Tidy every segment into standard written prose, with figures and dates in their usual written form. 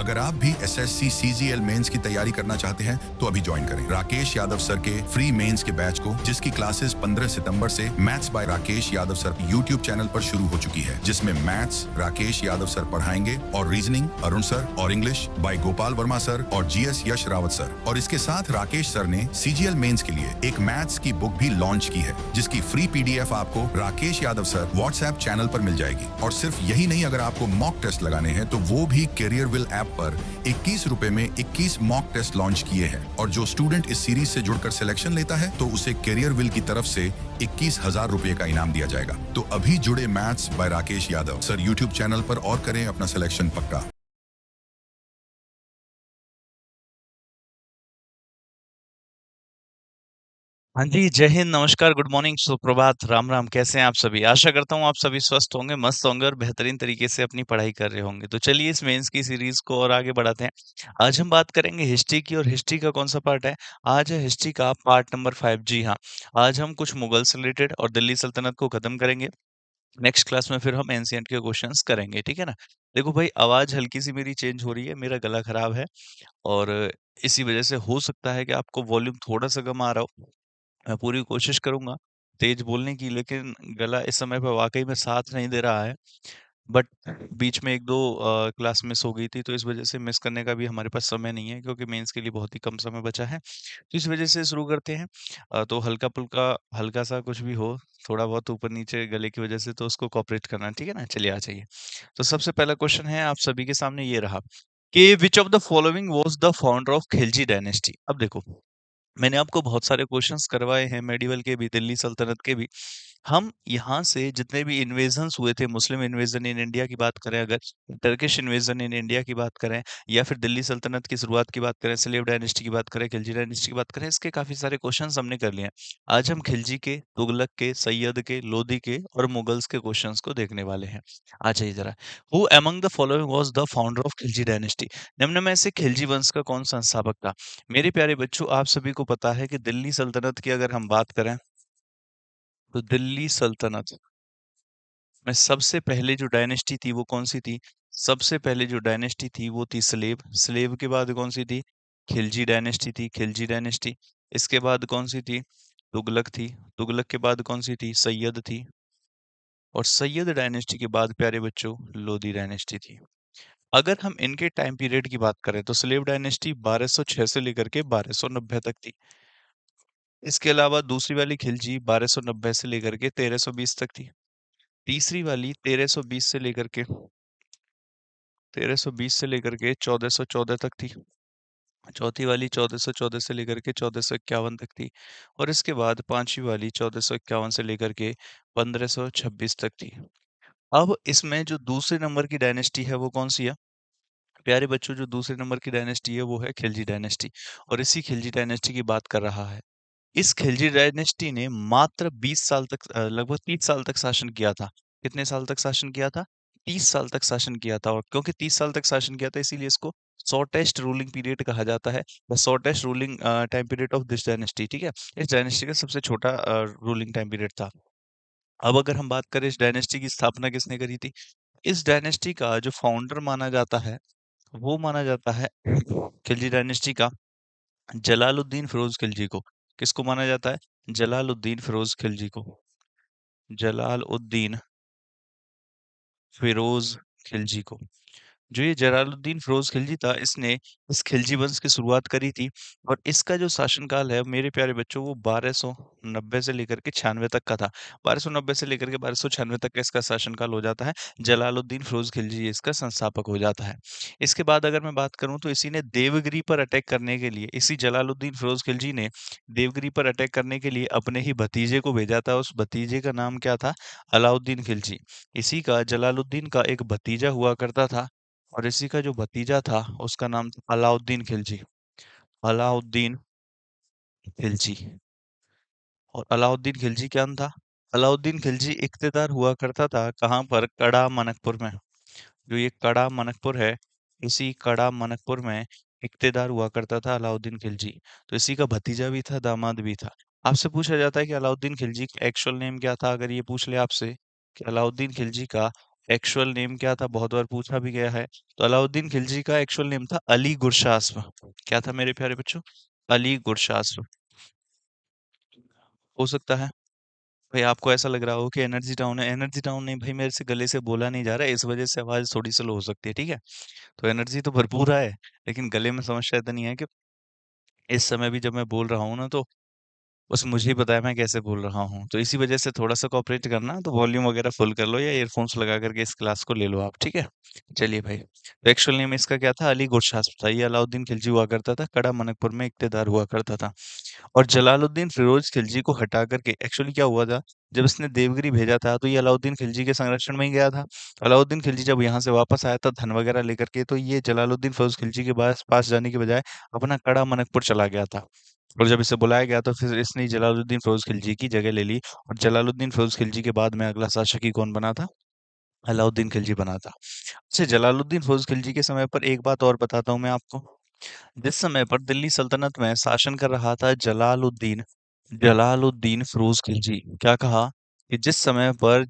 अगर आप भी SSC CGL मेंस की तैयारी करना चाहते हैं तो अभी ज्वाइन करें राकेश यादव सर के फ्री मेंस के बैच को, जिसकी क्लासेस 15 सितंबर से maths by Rakesh Yadav sir YouTube channel पर शुरू हो चुकी है, जिसमें मैथ्स राकेश यादव सर पढ़ाएंगे और रीजनिंग अरुण सर और English by Gopal Verma sir और GS यश रावत सर। और इसके साथ राकेश सर ने CGL मेंस के लिए एक मैथ्स की बुक भी लॉन्च की है, जिसकी फ्री PDF आपको Rakesh Yadav sir WhatsApp channel पर मिल जाएगी। और सिर्फ यही नहीं, अगर आपको मॉक टेस्ट लगाने हैं तो वो भी कैरियर विल ऐप पर 21 रुपए में 21 मॉक टेस्ट लॉन्च किए हैं। और जो स्टूडेंट इस सीरीज से जुड़कर सिलेक्शन लेता है तो उसे कैरियर विल की तरफ से 21,000 रुपए का इनाम दिया जाएगा। तो अभी जुड़े maths by Rakesh Yadav sir YouTube channel पर और करें अपना सिलेक्शन पक्का। हाँ जी, जय हिंद, नमस्कार, गुड मॉर्निंग, सुप्रभात, राम राम। कैसे हैं आप सभी? आशा करता हूँ आप सभी स्वस्थ होंगे, मस्त होंगे और बेहतरीन तरीके से अपनी पढ़ाई कर रहे होंगे। तो चलिए इस मेंस की सीरीज को और आगे बढ़ाते हैं। आज हम बात करेंगे हिस्ट्री की, और हिस्ट्री का कौन सा पार्ट है? आज है हिस्ट्री का पार्ट नंबर 5। जी हाँ, आज हम कुछ मुगल से रिलेटेड और दिल्ली सल्तनत को खत्म करेंगे। नेक्स्ट क्लास में फिर हम एंशिएंट के क्वेश्चंस करेंगे, ठीक है ना? देखो भाई, आवाज हल्की सी मेरी चेंज हो रही है, मेरा गला खराब है और इसी वजह से हो सकता है कि आपको वॉल्यूम थोड़ा सा कम आ रहा हो। मैं पूरी कोशिश करूंगा तेज बोलने की, लेकिन गला इस समय पे वाकई में साथ नहीं दे रहा है। बट बीच में एक दो क्लास मिस हो गई थी, तो इस वजह से मिस करने का भी हमारे पास समय नहीं है, क्योंकि मेंस के लिए बहुत ही कम समय बचा है। तो इस वजह से शुरू करते हैं। तो हल्का पुल्का, हल्का सा कुछ भी हो, थोड़ा बहुत ऊपर नीचे गले की वजह से, तो उसको कॉपरेट करना, ठीक है ना? चलिए आ जाइए। तो सबसे पहला क्वेश्चन है आप सभी के सामने ये रहा कि विच of the following was the founder of Khilji dynasty. अब देखो, मैंने आपको बहुत सारे क्वेश्चंस करवाए हैं, मेडिवल के भी, दिल्ली सल्तनत के भी। हम यहाँ से जितने भी इन्वेजन्स हुए थे, मुस्लिम इन्वेजन इन इंडिया की बात करें, अगर टर्किश इन्वेजन इन इंडिया की बात करें, या फिर दिल्ली सल्तनत की शुरुआत की बात करें, स्लेव डायनेस्टी की बात करें, खिलजी डायनेस्टी की बात करें, इसके काफी सारे क्वेश्चंस हमने कर लिए हैं। आज हम खिलजी के, तुगलक के, सैयद के, लोदी के और मुगल्स के क्वेश्चंस को देखने वाले हैं। आ जाइए जरा। Who among the following was the founder of Khilji dynasty? निम्न में से खिलजी वंश का कौन संस्थापक था? मेरे प्यारे बच्चों, आप सभी को पता है कि दिल्ली सल्तनत की अगर हम बात करें, तो दिल्ली सल्तनत में सबसे पहले जो डायनेस्टी थी वो कौन सी थी? सबसे पहले जो डायनेस्टी थी वो थी स्लेव। स्लेव के बाद कौन सी थी? खिलजी डायनेस्टी थी, खिलजी डायनेस्टी। इसके बाद कौन सी थी? तुगलक थी। तुगलक के बाद कौन सी थी? सैयद थी। और सैयद डायनेस्टी के बाद प्यारे बच्चों लोदी डायनेस्टी थी। अगर हम इनके टाइम पीरियड की बात करें, तो स्लेव डायनेस्टी 1206 से लेकर के 1290 तक थी। इसके अलावा दूसरी वाली खिलजी 1290 से लेकर के 1320 तक थी। तीसरी वाली 1320 से लेकर के 1414 तक थी। चौथी वाली 1414 से लेकर के 1451 तक थी। और इसके बाद पांचवी वाली 1451 से लेकर के 1526 तक थी। अब इसमें जो दूसरे नंबर की डायनेस्टी है वो कौन सी है? प्यारे बच्चों, जो दूसरे नंबर की डायनेस्टी है वो है खिलजी डायनेस्टी। और इसी खिलजी डायनेस्टी की बात कर रहा है। इस खिलजी डायनेस्टी ने मात्र 20 साल तक, लगभग 30 साल तक शासन किया था। कितने साल तक शासन किया था? 30 साल तक शासन किया था। और क्योंकि 30 साल तक शासन किया था, इसीलिए इसको शॉर्टेस्ट रूलिंग पीरियड कहा जाता है। The shortest ruling time period of this dynasty, ठीक है? इस डायनेस्टी का सबसे छोटा रूलिंग टाइम पीरियड था। अब अगर हम बात करें इस डायनेस्टी की स्थापना किसने करी थी, इस डायनेस्टी का जो फाउंडर माना जाता है, वो माना जाता है खिलजी डायनेस्टी का जलालुद्दीन फिरोज खिलजी को। किसको माना जाता है? जलालुद्दीन फिरोज खिलजी को। जलालुद्दीन फिरोज खिलजी को। जो ये जलालुद्दीन फिरोज खिलजी था, इसने इस खिलजी वंश की शुरुआत करी थी। और इसका जो शासनकाल है मेरे प्यारे बच्चों, वो 1290 से लेकर के 96 तक का था। 1290 से लेकर के 1296 तक का इसका शासनकाल हो जाता है। जलालुद्दीन फिरोज खिलजी इसका संस्थापक हो जाता है। इसके बाद अगर मैं बात करूं, तो इसी ने देवगिरी पर अटैक करने के लिए, इसी जलालुद्दीन फिरोज खिलजी ने देवगिरी पर अटैक करने के लिए अपने ही भतीजे को भेजा था। उस भतीजे का नाम क्या था? अलाउद्दीन खिलजी। इसी का, जलालुद्दीन का एक भतीजा हुआ करता था, और इसी का जो भतीजा था उसका नाम था अलाउद्दीन खिलजी। अलाउद्दीन खिलजी। और अलाउद्दीन खिलजी क्या था? अलाउद्दीन खिलजी इक्तेदार हुआ करता था कहाँ पर? कड़ा मनकपुर में। जो ये कड़ा मनकपुर है, इसी कड़ा मनकपुर में इक्तेदार हुआ करता था अलाउद्दीन खिलजी। तो इसी का भतीजा भी था, दामाद भी था। आपसे पूछा जाता है कि अलाउद्दीन खिलजी का एक्चुअल नेम क्या था? अगर ये पूछ ले आपसे कि अलाउद्दीन खिलजी का एक्चुअल नेम क्या था, बहुत बार पूछा भी गया है। तो अलाउद्दीन खिलजी का एक्चुअल नेम था अली गुरशास्प। क्या था मेरे प्यारे बच्चों? अली गुरशास्प। हो सकता है भाई आपको ऐसा लग रहा हो कि एनर्जी डाउन है। एनर्जी डाउन नहीं भाई, मेरे से गले से बोला नहीं जा रहा है, इस वजह से आवाज थोड़ी स्लो हो सकती है, ठीक है? तो एनर्जी तो भरपूर है, लेकिन गले में समस्या इतनी है कि इस समय भी जब मैं बोल रहा हूँ ना, तो बस मुझे ही पता है मैं कैसे बोल रहा हूँ। तो इसी वजह से थोड़ा-सा कोऑपरेट करना, तो वॉल्यूम वगैरह फुल कर लो या ईयरफ़ोन्स लगा कर के इस क्लास को ले लो आप, ठीक है? चलिए भाई, तो एक्चुअल नेम इसका क्या था? अली गुरशास्प था। ये अलाउद्दीन खिलजी हुआ करता था, कड़ा मनकपुर में इक़्तिदार हुआ करता था। और जलालुद्दीन फिरोज खिलजी को हटा करके एक्चुअली क्या हुआ था, जब इसने देवगिरी भेजा था, तो ये अलाउद्दीन खिलजी के संरक्षण में ही गया था। अलाउद्दीन खिलजी जब यहाँ से वापस आया था धन वगैरह लेकर के, तो ये जलालुद्दीन फिरोज खिलजी के पास पास जाने के बजाय अपना कड़ा मनकपुर चला गया था। और जब इसे बुलाया गया तो फिर इसने जलालुद्दीन फिरोज खिलजी की जगह ले ली। और जलालुद्दीन फिरोज खिलजी के बाद में अगला शासक ही कौन बना था? अलाउद्दीन खिलजी बना था। अच्छा, जलालुद्दीन फिरोज खिलजी के समय पर एक बात और बताता हूँ मैं आपको। जिस समय पर दिल्ली सल्तनत में शासन कर रहा था जलालुद्दीन जलालुद्दीन फिरोज खिलजी, क्या कहा कि जिस समय पर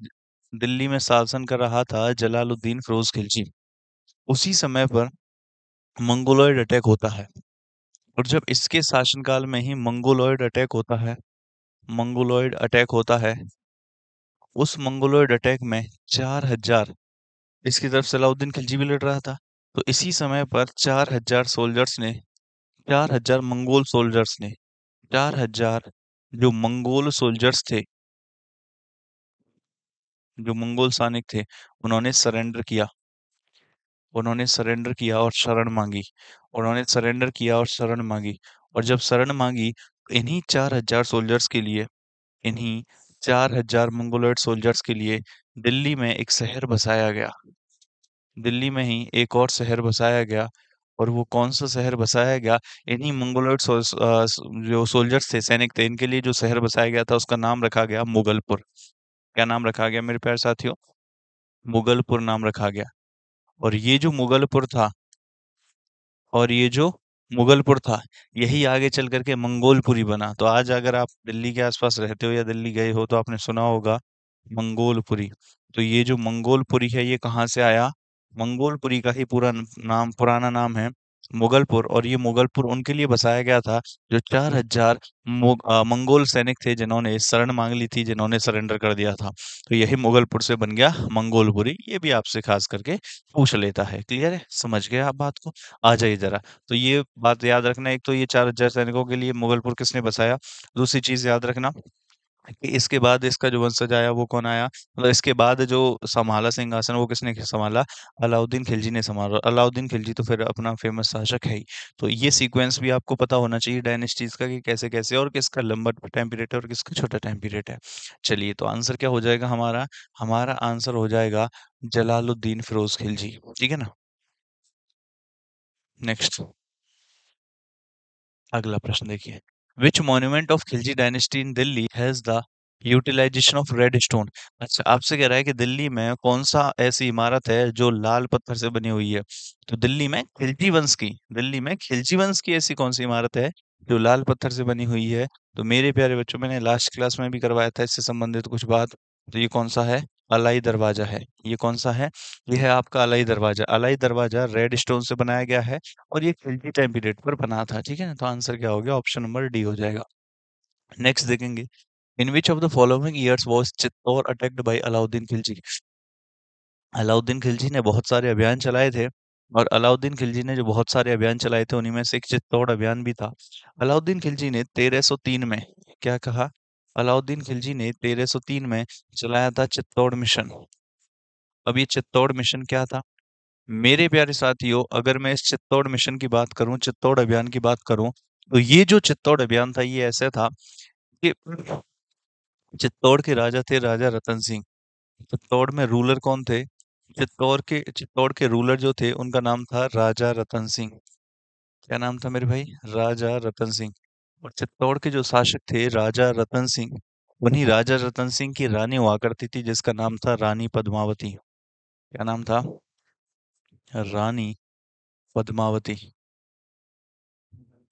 दिल्ली में शासन कर रहा था जलालुद्दीन फिरोज खिलजी, उसी समय पर मंगोलॉयड अटैक होता है। और जब इसके शासनकाल में ही मंगोलॉयड अटैक होता है, मंगोलॉयड अटैक होता है, उस मंगोलॉयड अटैक में 4000 इसकी तरफ सलाउद्दीन खिलजी भी लड़ रहा था। तो इसी समय पर 4000 सोल्जर्स ने 4000 मंगोल सोल्जर्स ने 4000 जो मंगोल सोल्जर्स थे, जो मंगोल सैनिक थे, उन्होंने सरेंडर किया। उन्होंने सरेंडर किया और शरण मांगी। उन्होंने सरेंडर किया और शरण मांगी। और जब शरण मांगी, तो इन्हीं 4000 सोल्जर्स के लिए, इन्हीं 4000 मंगोलॉयड सोल्जर्स के लिए दिल्ली में एक शहर बसाया गया। दिल्ली में ही एक और शहर बसाया गया। और वो कौन सा शहर बसाया गया? इन्हीं मंगोलॉयड जो सोल्जर्स थे, सैनिक थे, इनके लिए जो शहर बसाया गया था उसका नाम रखा गया मुगलपुर। क्या नाम रखा गया मेरे प्यारे साथियों? मुगलपुर नाम रखा गया। और ये जो मुगलपुर था, और ये जो मुगलपुर था, यही आगे चल करके मंगोलपुरी बना। तो आज अगर आप दिल्ली के आसपास रहते हो या दिल्ली गए हो, तो आपने सुना होगा मंगोलपुरी। तो ये जो मंगोलपुरी है, ये कहाँ से आया? मंगोलपुरी का ही पूरा नाम, पुराना नाम है मुगलपुर। और ये मुगलपुर उनके लिए बसाया गया था जो 4000 मंगोल सैनिक थे, जिन्होंने शरण मांग ली थी, जिन्होंने सरेंडर कर दिया था। तो यही मुगलपुर से बन गया मंगोलपुरी। ये भी आपसे खास करके पूछ लेता है। क्लियर है? समझ गए आप बात को? आ जाइए जरा। तो ये बात याद रखना, एक तो ये 4000 सैनिकों के लिए मुगलपुर किसने बसाया। दूसरी चीज याद रखना कि इसके बाद इसका जो वंशज आया वो कौन आया, मतलब इसके बाद जो संभाला सिंहासन, वो किसने संभाला? अलाउद्दीन खिलजी ने संभाला। अलाउद्दीन खिलजी तो फिर अपना फेमस शासक है ही। तो ये सीक्वेंस भी आपको पता होना चाहिए डायनेस्टीज का, कि कैसे कैसे और किसका लंबा टाइम पीरियड है और किसका छोटा टाइम पीरियड है। चलिए, तो आंसर क्या हो जाएगा हमारा? हमारा आंसर हो जाएगा जलालुद्दीन फिरोज खिलजी। ठीक है ना? नेक्स्ट, अगला प्रश्न देखिए। Which monument of Khilji dynasty in Delhi has the utilization of red stone. अच्छा, आपसे कह रहा है कि दिल्ली में कौन सा ऐसी इमारत है जो लाल पत्थर से बनी हुई है। तो दिल्ली में खिलजी वंश की ऐसी कौन सी इमारत है जो लाल पत्थर से बनी हुई है? तो मेरे प्यारे बच्चों, मैंने लास्ट क्लास में भी करवाया था इससे संबंधित कुछ बात। तो ये कौन सा है? अलाई दरवाजा है। ये कौन सा है? ये है आपका अलाई दरवाजा। अलाई दरवाजा रेड स्टोन से बनाया गया है। और ये खिलजी टाइम पीरियड पर बना था। ठीक है ना? तो आंसर क्या हो गया? ऑप्शन नंबर डी हो जाएगा। नेक्स्ट देखेंगे। In which of the following years was Chittor attacked by Alauddin Khilji. Alauddin Khilji ने बहुत सारे अभियान चलाए थे। और अलाउद्दीन खिलजी ने जो बहुत सारे अभियान चलाए थे, उन्हीं में से एक चित्तौड़ अभियान भी था। अलाउद्दीन खिलजी ने 1303 में क्या कहा? अलाउद्दीन खिलजी ने 1303 में चलाया था चित्तौड़ मिशन। अब ये चित्तौड़ मिशन क्या था? मेरे प्यारे साथियों, अगर मैं इस चित्तौड़ मिशन की बात करूं, चित्तौड़ अभियान की बात करूं, तो ये जो चित्तौड़ अभियान था, ये ऐसा था कि चित्तौड़ के राजा थे राजा रतन सिंह। चित्तौड़ में रूलर कौन थे? चित्तौड़ के रूलर जो थे, उनका नाम था राजा रतन सिंह। क्या नाम था मेरे भाई? राजा रतन सिंह। और चित्तौड़ के जो शासक थे राजा रतन सिंह, उन्हीं राजा रतन सिंह की रानी हुआ करती थी, जिसका नाम था रानी पद्मावती। क्या नाम था? रानी पद्मावती।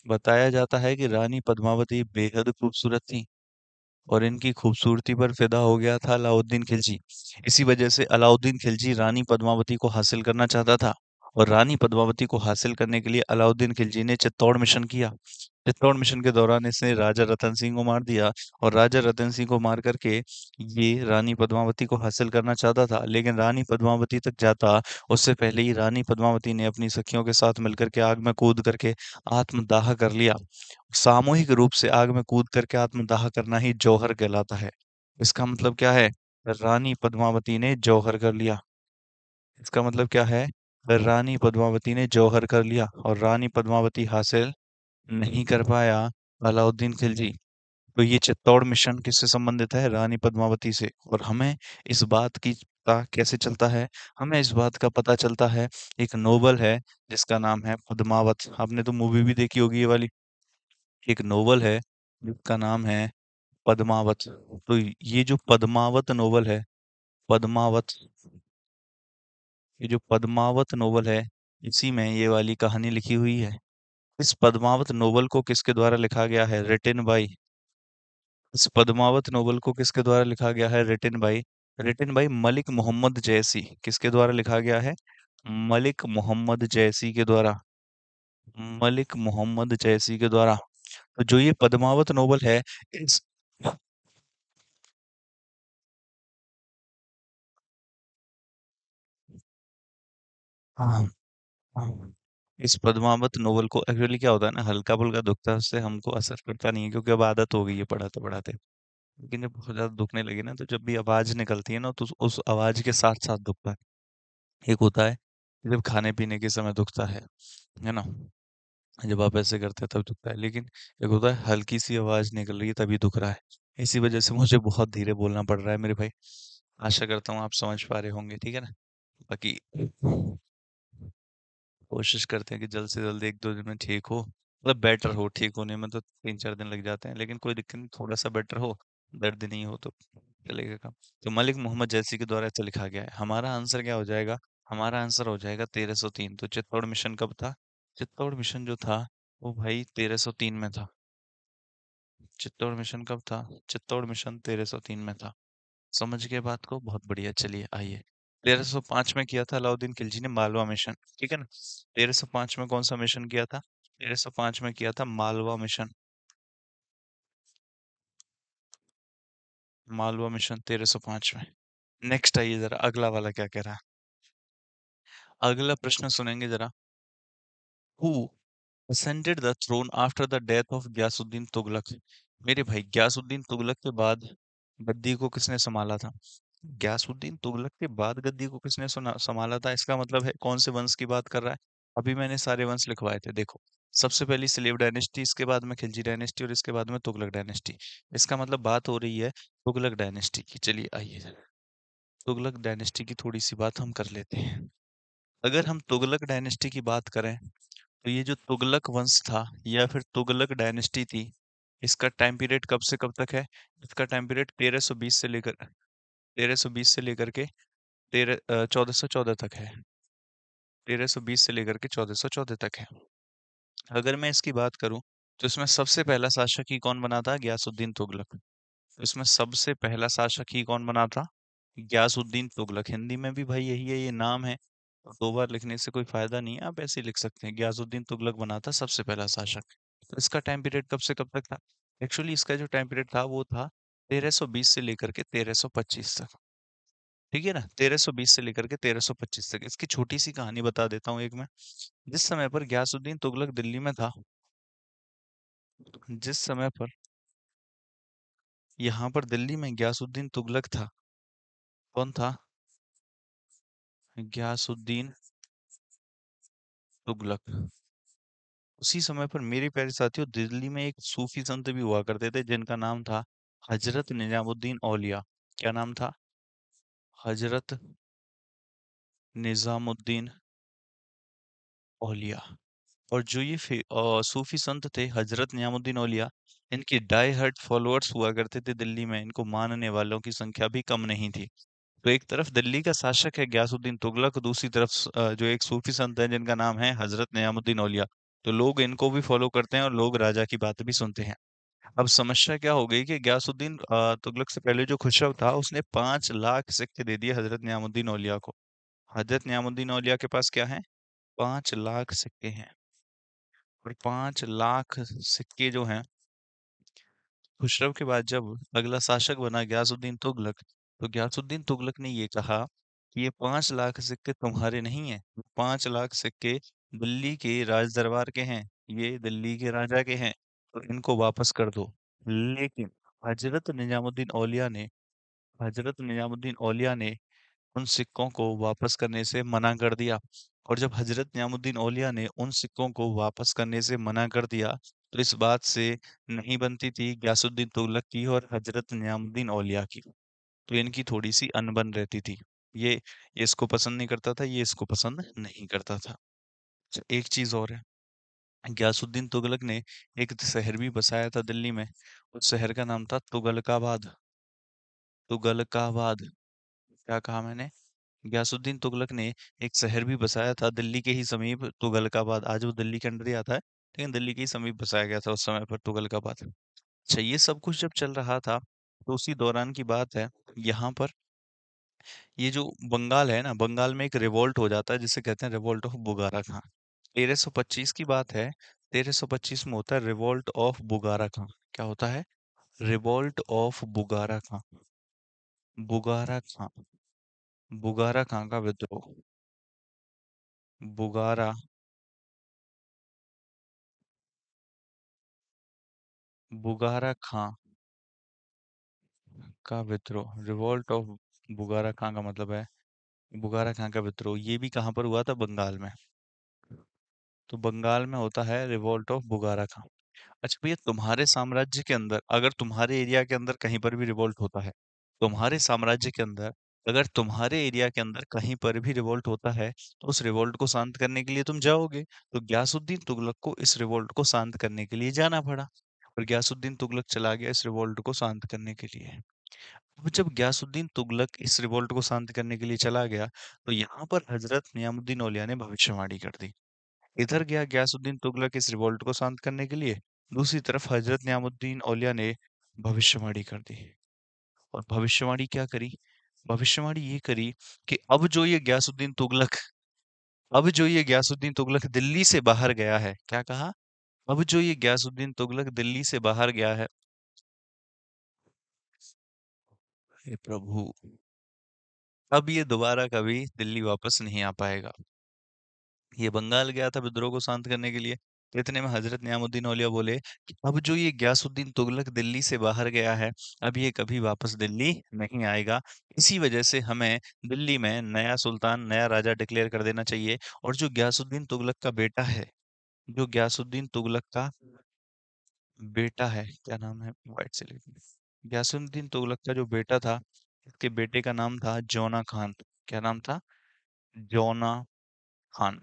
बताया जाता है कि रानी पद्मावती बेहद खूबसूरत थी। और इनकी खूबसूरती पर फिदा हो गया था अलाउद्दीन खिलजी। इसी वजह से अलाउद्दीन खिलजी रानी पद्मावती को हासिल करना चाहता था। और रानी पद्मावती को हासिल करने के लिए अलाउद्दीन खिलजी ने चित्तौड़ मिशन किया। चित्तौड़ मिशन के दौरान इसने राजा रतन सिंह को मार दिया। और राजा रतन सिंह को मार करके ये रानी पद्मावती को हासिल करना चाहता था, लेकिन रानी पद्मावती तक जाता उससे पहले ही रानी पद्मावती ने अपनी सखियों के साथ मिलकर के आग में कूद करके आत्मदाह कर लिया। सामूहिक रूप से आग में कूद करके आत्मदाह करना ही जौहर कहलाता है। इसका मतलब क्या है? रानी पद्मावती ने जौहर कर लिया। इसका मतलब क्या है? रानी पद्मावती ने जौहर कर लिया और रानी पद्मावती हासिल नहीं कर पाया अलाउद्दीन खिलजी। तो ये चित्तौड़ मिशन किससे संबंधित है? रानी पद्मावती से। और हमें इस बात की पता कैसे चलता है? हमें इस बात का पता चलता है, एक नोवेल है जिसका नाम है पद्मावत। आपने तो मूवी भी देखी होगी ये वाली। एक नोवेल है जिसका नाम है पद्मावत। तो ये जो पद्मावत नोवेल है, पद्मावत, ये जो पद्मावत नोवेल है, इसी में ये वाली कहानी लिखी हुई है। इस पद्मावत नोवेल को किसके द्वारा लिखा गया है? इस पद्मावत नोवेल को किसके द्वारा लिखा गया है? रिटन बाई मलिक मोहम्मद जैसी। किसके द्वारा लिखा गया है? मलिक मोहम्मद जैसी के द्वारा। मलिक मोहम्मद जैसी के द्वारा। तो जो ये पद्मावत नोवेल है, इस हाँ, हाँ। इस पद्मावत नोवेल को एक्चुअली क्या होता है ना, हल्का फुल्का दुखता है उससे हमको असर करता नहीं है, क्योंकि अब आदत हो गई है पढ़ाते पढ़ाते। लेकिन जब बहुत ज्यादा दुखने लगे ना, तो जब भी आवाज निकलती है ना, तो उस आवाज के साथ साथ दुखता है। एक होता है जब खाने पीने के समय दुखता है ना, जब आप ऐसे करते हैं तब दुखता है। लेकिन एक होता है हल्की सी आवाज निकल रही है तभी दुख रहा है। इसी वजह से मुझे बहुत धीरे बोलना पड़ रहा है मेरे भाई। आशा करता हूँ आप समझ पा रहे होंगे, ठीक है ना। बाकी कोशिश करते हैं कि जल्द से जल्द 1-2 दिन में ठीक हो, मतलब बेटर हो। ठीक होने में तो 3-4 दिन लग जाते हैं, लेकिन कोई दिक्कत नहीं, थोड़ा सा बेटर हो, दर्द नहीं हो तो चलेगा काम। तो मलिक मोहम्मद जैसी के द्वारा ऐसा लिखा गया है। हमारा आंसर क्या हो जाएगा? हमारा आंसर हो जाएगा 1303। तो चित्तौड़ मिशन कब था? चित्तौड़ मिशन जो था वो भाई 1303 में था। चित्तौड़ मिशन कब था? चित्तौड़ मिशन 1303 में था। समझ गए बात को? बहुत बढ़िया। चलिए आइए, 1305 में किया था अलाउद्दीन खिलजी ने मालवा मिशन, ठीक है ना। 1305 में कौन सा मिशन किया था? 1305 में किया था मालवा मिशन। मालवा मिशन 1305 में। नेक्स्ट आइए जरा, अगला वाला क्या कह रहा है। अगला प्रश्न सुनेंगे जरा। Who ascended the throne after the death of Ghiyasuddin Tughlaq? मेरे भाई, गयासुद्दीन तुगलक के बाद गद्दी को किसने संभाला था? गयासुद्दीन तुगलक के बाद गद्दी को किसने संभाला था? इसका मतलब है कौन से वंश की बात कर रहा है? अभी मैंने सारे वंश लिखवाए थे, देखो। सबसे पहली स्लेव डायनेस्टी, इसके बाद में खिलजी डायनेस्टी और इसके बाद में तुगलक डायनेस्टी। इसका मतलब बात हो रही है तुगलक डायनेस्टी की। चलिए आइए, तुगलक डायनेस्टी की थोड़ी सी बात हम कर लेते हैं। अगर हम तुगलक डायनेस्टी की बात करें, तो ये जो तुगलक वंश था या फिर तुगलक डायनेस्टी थी, इसका टाइम पीरियड कब से कब तक है? इसका टाइम पीरियड 1320 से लेकर के 1414 तक है। 1320 से लेकर के 1414 तक है। अगर मैं इसकी बात करूं, तो इसमें सबसे पहला शासक ही कौन बना था? गयासुद्दीन तुगलक। तो इसमें सबसे पहला शासक ही कौन बना था? गयासुद्दीन तुगलक। हिंदी में भी भाई यही है, ये नाम है। दो बार लिखने से कोई फायदा नहीं है, आप ऐसे ही लिख सकते हैं, गयासुद्दीन तुगलक बना था सबसे पहला शासक। तो इसका टाइम पीरियड कब से कब तक था? एक्चुअली इसका जो टाइम पीरियड था वो था 1320 से लेकर के 1325 तक। ठीक है ना, 1320 से लेकर के 1325 तक। इसकी छोटी सी कहानी बता देता हूँ एक मैं। जिस समय पर गयासुद्दीन तुगलक दिल्ली में था, जिस समय पर यहाँ पर दिल्ली में गयासुद्दीन तुगलक था, कौन था? गयासुद्दीन तुगलक। उसी समय पर मेरे प्यारे साथियों, दिल्ली में एक सूफी संत भी हुआ करते थे जिनका नाम था हजरत निजामुद्दीन औलिया। क्या नाम था? हजरत निजामुद्दीन औलिया। और जो ये सूफी संत थे हजरत निजामुद्दीन औलिया, इनके डाई हार्ड फॉलोअर्स हुआ करते थे दिल्ली में। इनको मानने वालों की संख्या भी कम नहीं थी। तो एक तरफ दिल्ली का शासक है गयासुद्दीन तुगलक, दूसरी तरफ जो एक सूफी संत है जिनका नाम है हजरत निजामुद्दीन औलिया। तो लोग इनको भी फॉलो करते हैं और लोग राजा की बात भी सुनते हैं। अब समस्या क्या हो गई कि गयासुद्दीन तुगलक से पहले जो खुसरो था उसने 5 लाख सिक्के दे दिए हजरत नियामुद्दीन औलिया को। हजरत नियामुद्दीन औलिया के पास क्या है? 5 लाख सिक्के हैं। और 5 लाख सिक्के जो हैं, खुसरो के बाद जब अगला शासक बना गयासुद्दीन तुगलक, तो गयासुद्दीन तुगलक ने ये कहा कि ये 5 लाख सिक्के तुम्हारे नहीं हैं, 5 लाख सिक्के दिल्ली के राज दरबार के हैं, ये दिल्ली के राजा के हैं, तो इनको वापस कर दो। लेकिन हजरत निजामुद्दीन औलिया ने हजरत निजामुद्दीन औलिया ने उन सिक्कों को वापस करने से मना कर दिया। और जब हजरत निजामुद्दीन औलिया ने उन सिक्कों को वापस करने से मना कर दिया, तो इस बात से नहीं बनती थी गयासुद्दीन तुगलक की और हजरत निजामुद्दीन औलिया की। तो इनकी थोड़ी सी अनबन रहती थी। ये इसको पसंद नहीं करता था, ये इसको पसंद नहीं करता था। अच्छा, एक चीज और है। गयासुद्दीन तुगलक ने एक शहर भी बसाया था दिल्ली में। उस शहर का नाम था तुगलकाबाद। तुगलकाबाद। क्या कहा मैंने? गयासुद्दीन तुगलक ने एक शहर भी बसाया था दिल्ली के ही समीप, तुगलकाबाद। आज वो दिल्ली के अंदर ही आता है, लेकिन दिल्ली के ही समीप बसाया गया था उस समय पर तुगलकाबाद। अच्छा, ये सब कुछ जब चल रहा था, तो उसी दौरान की बात है। यहाँ पर ये जो बंगाल है ना, बंगाल में एक रिवोल्ट हो जाता है जिसे कहते हैं रिवोल्ट ऑफ बुगारा खां। 1325 की बात है। 1325 में होता है रिवोल्ट ऑफ बुगारा खां। क्या होता है? रिवोल्ट ऑफ बुगारा खां। बुगारा खां। बुगारा खां का विद्रोह। बुगारा बुगारा खां का विद्रोह। रिवोल्ट ऑफ बुगारा खां का मतलब है बुगारा खां का विद्रोह। ये भी कहाँ पर हुआ था? बंगाल में। तो बंगाल में होता है रिवोल्ट ऑफ बुगारा खां। अच्छा भैया, तुम्हारे साम्राज्य के अंदर, अगर तुम्हारे एरिया के अंदर कहीं पर भी रिवोल्ट होता है, तुम्हारे साम्राज्य के अंदर अगर तुम्हारे एरिया के अंदर कहीं पर भी रिवोल्ट होता है, तो उस रिवोल्ट को शांत करने के लिए तुम जाओगे। तो ग्यासुद्दीन तुगलक को इस रिवोल्ट को शांत करने के लिए जाना पड़ा। और ग्यासुद्दीन तुगलक चला गया इस रिवोल्ट को शांत करने के लिए। अब जब ग्यासुद्दीन तुगलक इस रिवोल्ट को शांत करने के लिए चला गया, तो यहाँ पर हजरत नियामुद्दीन औलिया ने भविष्यवाणी कर दी। इधर गया गयासुद्दीन तुगलक इस रिवोल्ट को शांत करने के लिए, दूसरी तरफ हजरत नियामुद्दीन औलिया ने भविष्यवाणी कर दी। और भविष्यवाणी क्या करी? भविष्यवाणी ये करी कि अब जो ये गयासुद्दीन तुगलक दिल्ली से बाहर गया है, क्या कहा? अब जो ये गयासुद्दीन तुगलक दिल्ली से बाहर गया है, हे प्रभु, अब ये दोबारा कभी दिल्ली वापस नहीं आ पाएगा। ये बंगाल गया था विद्रोह को शांत करने के लिए। तो इतने में हजरत नियामुद्दीन औलिया बोले कि अब जो ये गयासुद्दीन तुगलक दिल्ली से बाहर गया है, अब ये कभी वापस दिल्ली नहीं आएगा। इसी वजह से हमें दिल्ली में नया सुल्तान, नया राजा डिक्लेयर कर देना चाहिए। और जो गयासुद्दीन तुगलक का बेटा है, जो गयासुद्दीन तुगलक का बेटा है, क्या नाम है? वाइट से लिख। गयासुद्दीन तुगलक का जो बेटा था, इसके बेटे का नाम था जौना खान। क्या नाम था? जौना खान।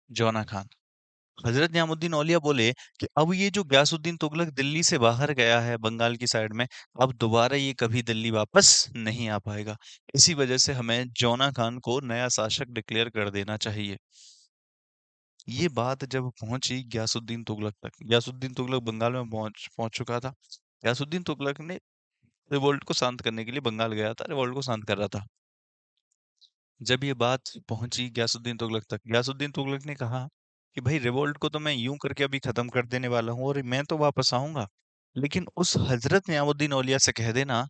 जौना खान। हजरत नियामुद्दीन औलिया बोले कि अब ये जो गयासुद्दीन तुगलक दिल्ली से बाहर गया है बंगाल की साइड में, अब दोबारा ये कभी दिल्ली वापस नहीं आ पाएगा। इसी वजह से हमें जौना खान को नया शासक डिक्लेयर कर देना चाहिए। ये बात जब पहुंची गयासुद्दीन तुगलक तक, गयासुद्दीन तुगलक बंगाल में पहुंच पहुंच चुका था। गयासुद्दीन तुगलक ने रिवोल्ट को शांत करने के लिए बंगाल गया था, रिवोल्ट को शांत कर रहा था। जब ये बात पहुंची गयासुद्दीन तुगलक तक, गयासुद्दीन तुगलक ने कहा कि भाई रिवोल्ट को तो मैं यूं करके अभी खत्म कर देने वाला हूँ और मैं तो वापस आऊंगा, लेकिन उस हजरत नियामुद्दीन औलिया से कह देना,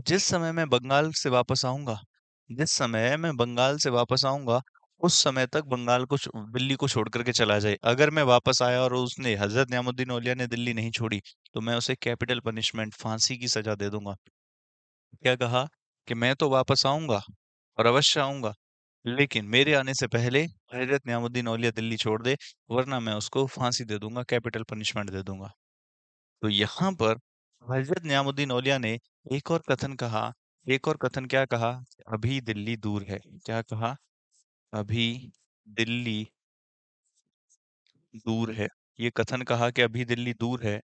जिस समय मैं बंगाल से वापस आऊंगा जिस समय मैं बंगाल से वापस आऊंगा उस समय तक बंगाल को दिल्ली को छोड़ करके चला जाए। अगर मैं वापस आया और उसने हजरत नियामुद्दीन औलिया ने दिल्ली नहीं छोड़ी, तो मैं उसे कैपिटल पनिशमेंट, फांसी की सजा दे दूंगा। क्या कहा? कि मैं तो वापस आऊंगा और अवश्य आऊंगा, लेकिन मेरे आने से पहले हजरत नियामुद्दीन औलिया दिल्ली छोड़ दे, वरना मैं उसको फांसी दे दूंगा, कैपिटल पनिशमेंट दे दूंगा। तो यहाँ पर हजरत नियामुद्दीन औलिया ने एक और कथन कहा। एक और कथन क्या कहा? अभी दिल्ली दूर है। क्या कहा? अभी दिल्ली दूर है। ये कथन कहा कि अभी दिल्ली दूर है।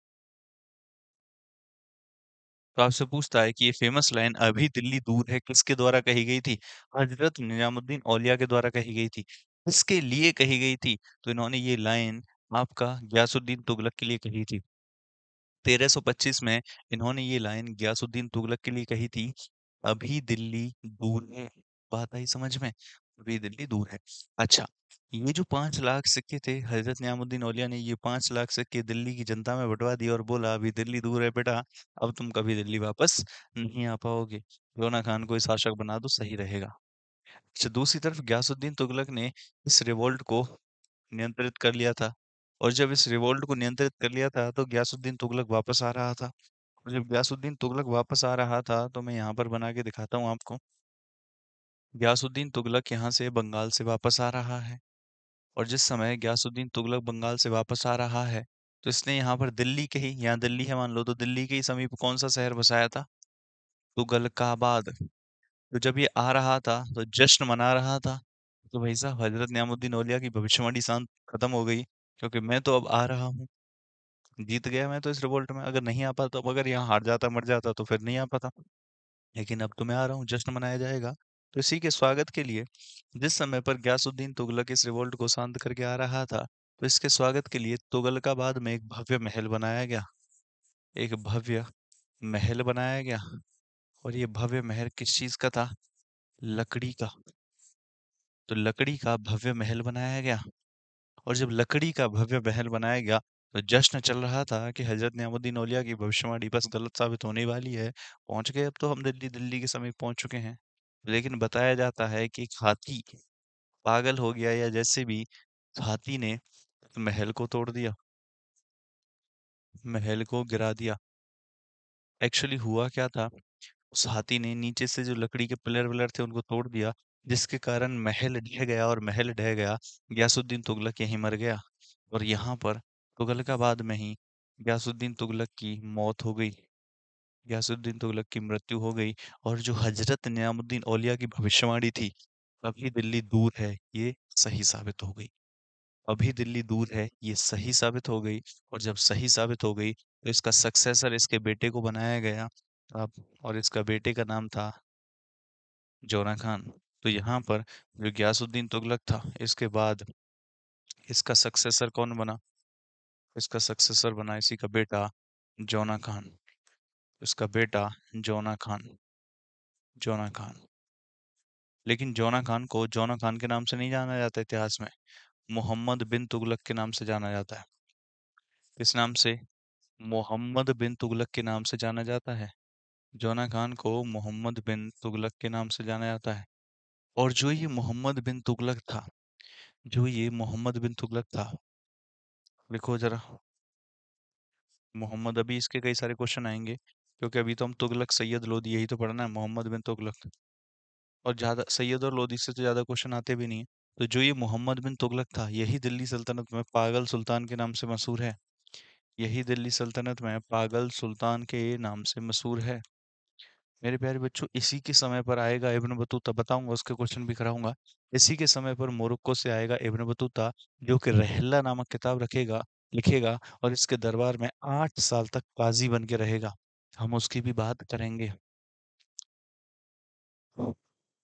तो आपसे पूछता है कि ये फेमस लाइन अभी दिल्ली दूर है किसके द्वारा कही गई थी? हजरत निजामुद्दीन औलिया के द्वारा कही गई थी। किसके लिए कही गई थी? तो इन्होंने ये लाइन आपका गयासुद्दीन तुगलक के लिए कही थी। 1325 में इन्होंने ये लाइन गयासुद्दीन तुगलक के लिए कही थी, अभी दिल्ली दूर है। बात आई समझ में? अभी दिल्ली दूर है। अच्छा, ये जो 5 लाख सिक्के थे, हजरत नियामुद्दीन औलिया ने ये 5 लाख सिक्के दिल्ली की जनता में बंटवा दिए और बोला अभी दिल्ली दूर है बेटा, अब तुम कभी दिल्ली वापस नहीं आ पाओगे। रोना खान को शासक बना दो, सही रहेगा। अच्छा, दूसरी तरफ गयासुद्दीन तुगलक ने इस रिवोल्ट को नियंत्रित कर लिया था, और जब इस रिवोल्ट को नियंत्रित कर लिया था तो गयासुद्दीन तुगलक वापस आ रहा था। और जब गयासुद्दीन तुगलक वापस आ रहा था तो मैं यहाँ पर बना के दिखाता हूँ आपको। गयासुद्दीन तुगलक यहाँ से बंगाल से वापस आ रहा है, और जिस समय गयासुद्दीन तुगलक बंगाल से वापस आ रहा है तो इसने यहाँ पर दिल्ली के ही, यहाँ दिल्ली है मान लो, तो दिल्ली के ही समीप कौन सा शहर बसाया था? तुगलकाबाद। तो जब ये आ रहा था तो जश्न मना रहा था। तो भाई साहब, हजरत नियामुद्दीन औलिया की भविष्यवाणी शांत खत्म हो गई, क्योंकि मैं तो अब आ रहा हूँ, जीत गया मैं तो इस रिवोल्ट में। अगर नहीं आ पाता, तो अगर यहाँ हार जाता मर जाता तो फिर नहीं आ पाता, लेकिन अब तो मैं आ रहा हूँ, जश्न मनाया जाएगा। तो इसी के स्वागत के लिए, जिस समय पर गयासुद्दीन तुगलक इस रिवोल्ट को शांत करके आ रहा था, तो इसके स्वागत के लिए तुगलकाबाद में एक भव्य महल बनाया गया। एक भव्य महल बनाया गया, और ये भव्य महल किस चीज का था? लकड़ी का। तो लकड़ी का भव्य महल बनाया गया, और जब लकड़ी का भव्य महल बनाया गया तो जश्न चल रहा था कि हजरत नियामुद्दीन औलिया की भविष्यवाणी बस गलत साबित होने वाली है। पहुंच गए, अब तो हम दिल्ली दिल्ली के समीप पहुंच चुके हैं। लेकिन बताया जाता है कि एक हाथी पागल हो गया, या जैसे भी, हाथी ने महल को तोड़ दिया, महल को गिरा दिया। एक्चुअली हुआ क्या था, उस हाथी ने नीचे से जो लकड़ी के पिलर विलर थे उनको तोड़ दिया, जिसके कारण महल ढह गया, और महल ढह गया, गयासुद्दीन तुगलक यहीं मर गया। और यहाँ पर तुगलकाबाद में ही गयासुद्दीन तुगलक की मौत हो गई, गयासुद्दीन तुगलक की मृत्यु हो गई। और जो हजरत निजामुद्दीन औलिया की भविष्यवाणी थी, अभी दिल्ली दूर है, ये सही साबित हो गई। अभी दिल्ली दूर है, ये सही साबित हो गई। और जब सही साबित हो गई तो इसका सक्सेसर इसके बेटे को बनाया गया। अब, और इसका बेटे का नाम था जोना खान। तो यहाँ पर जो गयासुद्दीन तुगलक था, इसके बाद इसका सक्सेसर कौन बना? इसका सक्सेसर बना इसी का बेटा जोना खान। इसका बेटा जोना खान, जोना खान। लेकिन जोना खान को जोना खान के नाम से नहीं जाना जाता इतिहास में, मोहम्मद बिन तुगलक के नाम से जाना जाता है। किस नाम से? मोहम्मद बिन तुगलक के नाम से जाना जाता है। जोना खान को मोहम्मद बिन तुगलक के नाम से जाना जाता है। और जो ये मोहम्मद बिन तुगलक था, जो ये मोहम्मद बिन तुगलक था, लिखो जरा मोहम्मद। अभी इसके कई सारे क्वेश्चन आएंगे, क्योंकि अभी तो हम तुगलक सैयद लोदी यही तो पढ़ना है, मोहम्मद बिन तुगलक। और ज्यादा सैयद और लोदी से तो ज्यादा क्वेश्चन आते भी नहीं है। तो जो ये मोहम्मद बिन तुगलक था, यही दिल्ली सल्तनत में पागल सुल्तान के नाम से मशहूर है। यही दिल्ली सल्तनत में पागल सुल्तान के नाम से मशहूर है। मेरे प्यारे बच्चों, इसी के समय पर आएगा इब्न बतूता, बताऊंगा उसके क्वेश्चन भी कराऊंगा। इसी के समय पर मोरक्को से आएगा इब्न बतूता, जो कि रहला नामक किताब रखेगा, लिखेगा, और इसके दरबार में 8 साल तक काजी बन के रहेगा। हम उसकी भी बात करेंगे।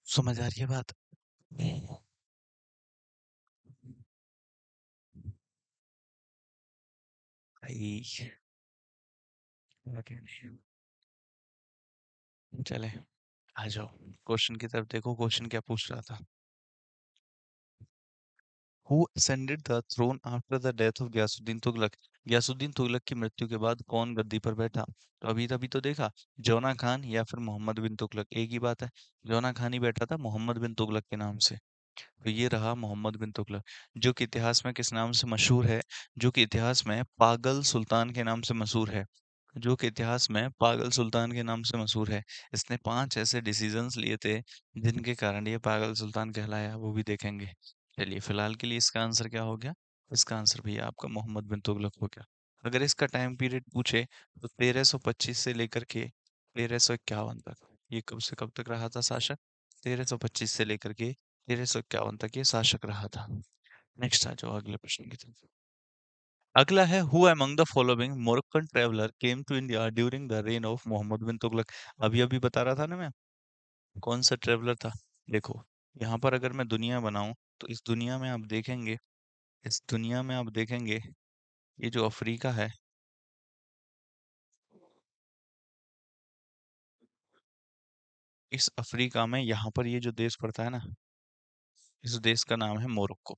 समझ आ रही है बात? भाई, आगे नहीं। चले, आ जाओ क्वेश्चन की तरफ। देखो क्वेश्चन क्या पूछ रहा था। Who ascended the throne after the death of Ghiyasuddin Tughlaq? Ghiyasuddin Tughlaq की मृत्यु के बाद कौन गद्दी पर बैठा? तो अभी तभी तो देखा, जोना खान या फिर मोहम्मद बिन तुगलक, एक ही बात है। जोना खान ही बैठा था मोहम्मद बिन तुगलक के नाम से। तो ये रहा मोहम्मद बिन तुगलक, जो कि इतिहास में किस नाम से मशहूर है? जो कि इतिहास में पागल सुल्तान के नाम से मशहूर है। जो कि इतिहास में पागल सुल्तान के नाम से मशहूर है। इसने 5 ऐसे डिसीजंस लिए थे जिनके कारण ये पागल सुल्तान कहलाया, वो भी देखेंगे। चलिए, फिलहाल के लिए इसका आंसर क्या हो गया? इसका आंसर भैया आपका मोहम्मद बिन तुगलक हो गया। अगर इसका टाइम पीरियड पूछे तो 1325 से लेकर के 1351 तक, ये कब से कब तक रहा था शासक? 1325 से लेकर के 1351 तक ये शासक रहा था। नेक्स्ट आ जाओ अगले प्रश्न की तरफ। अगला है, who among the following Moroccan traveller came to India during the reign of Mohammad bin Tughlaq? अभी अभी बता रहा था ना मैं, कौन सा ट्रेवलर था। देखो, यहाँ पर अगर मैं दुनिया बनाऊं तो इस दुनिया में आप देखेंगे, इस दुनिया में आप देखेंगे ये जो अफ्रीका है, इस अफ्रीका में यहाँ पर ये जो देश पड़ता है ना, इस देश का नाम है मोरक्को।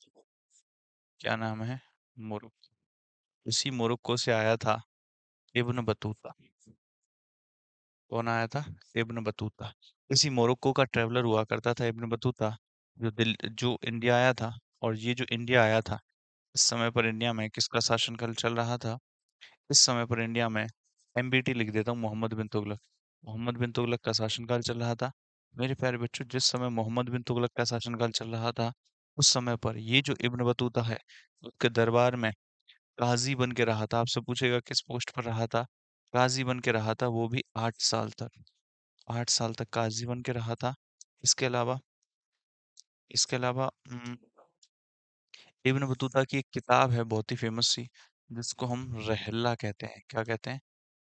क्या नाम है? मोरक्को। इसी मोरक्को से आया था इब्न बतूता। कौन आया था? Ibn Battuta. इसी मोरक्को का ट्रेवलर हुआ करता था इब्न बतूता, जो इंडिया आया था। और ये जो इंडिया आया था, इस समय पर इंडिया में किसका शासनकाल चल रहा था? इस समय पर इंडिया में, एमबीटी लिख देता हूँ, मोहम्मद बिन तुगलक। मोहम्मद बिन तुगलक का शासनकाल चल रहा था। मेरे प्यारे बच्चों, जिस समय मोहम्मद बिन तुगलक का शासनकाल चल रहा था, उस समय पर ये जो इब्न बतूता है, उसके दरबार में काजी बन के रहा था। आपसे पूछेगा किस पोस्ट पर रहा था? काजी बन के रहा था, वो भी 8 साल तक। 8 साल तक काजी बन के रहा था। इसके अलावा, इसके अलावा इब्न बतूता की एक किताब है बहुत ही फेमस सी, जिसको हम रहला कहते हैं। क्या कहते हैं?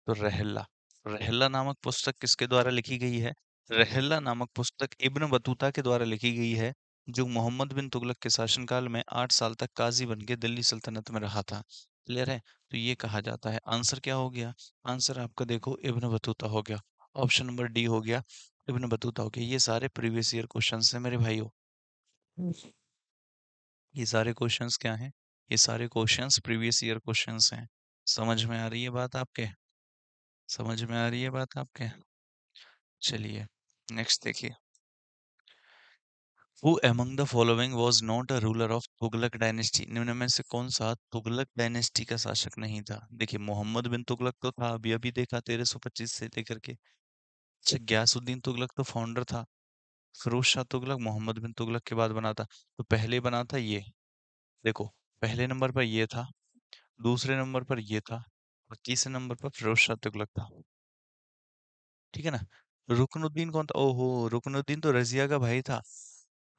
तो रहला। रहला नामक पुस्तक किसके द्वारा लिखी गई है? रहला नामक पुस्तक इब्न बतूता के द्वारा लिखी गई है, जो मोहम्मद बिन तुगलक के शासनकाल में 8 साल तक काजी बन के दिल्ली सल्तनत में रहा था। क्लियर है? तो ये कहा जाता है। आंसर क्या हो गया? आंसर आपका देखो इब्न बतूता हो गया। ऑप्शन नंबर डी हो गया, इब्न बतूता हो गया। ये सारे प्रीवियस ईयर क्वेश्चंस हैं मेरे भाइयों। ये सारे क्वेश्चंस क्या हैं? ये सारे क्वेश्चंस प्रीवियस ईयर क्वेश्चंस हैं। समझ में आ रही है बात आपके? समझ में आ रही है बात आपके? चलिए, नेक्स्ट देखिए। Who among the following was not a ruler of Tughlaq dynasty? निम्न में से कौन सा तुगलक डायनेस्टी का शासक नहीं था? देखिए, मोहम्मद बिन तुगलक तो था, अभी अभी देखा, 1325 से लेकर के। अच्छा, ग्यासुद्दीन तुगलक तो फाउंडर था। फिरोज शाह तुगलक मोहम्मद बिन तुगलक के बाद बना था। तो पहले बना था ये। देखो, पहले नंबर पर ये था, दूसरे नंबर पर ये था, और तीसरे नंबर पर फिरोज शाह तुगलक था। ठीक है ना? रुकनुद्दीन कौन था? ओहो, रुकनुद्दीन तो रजिया का भाई था।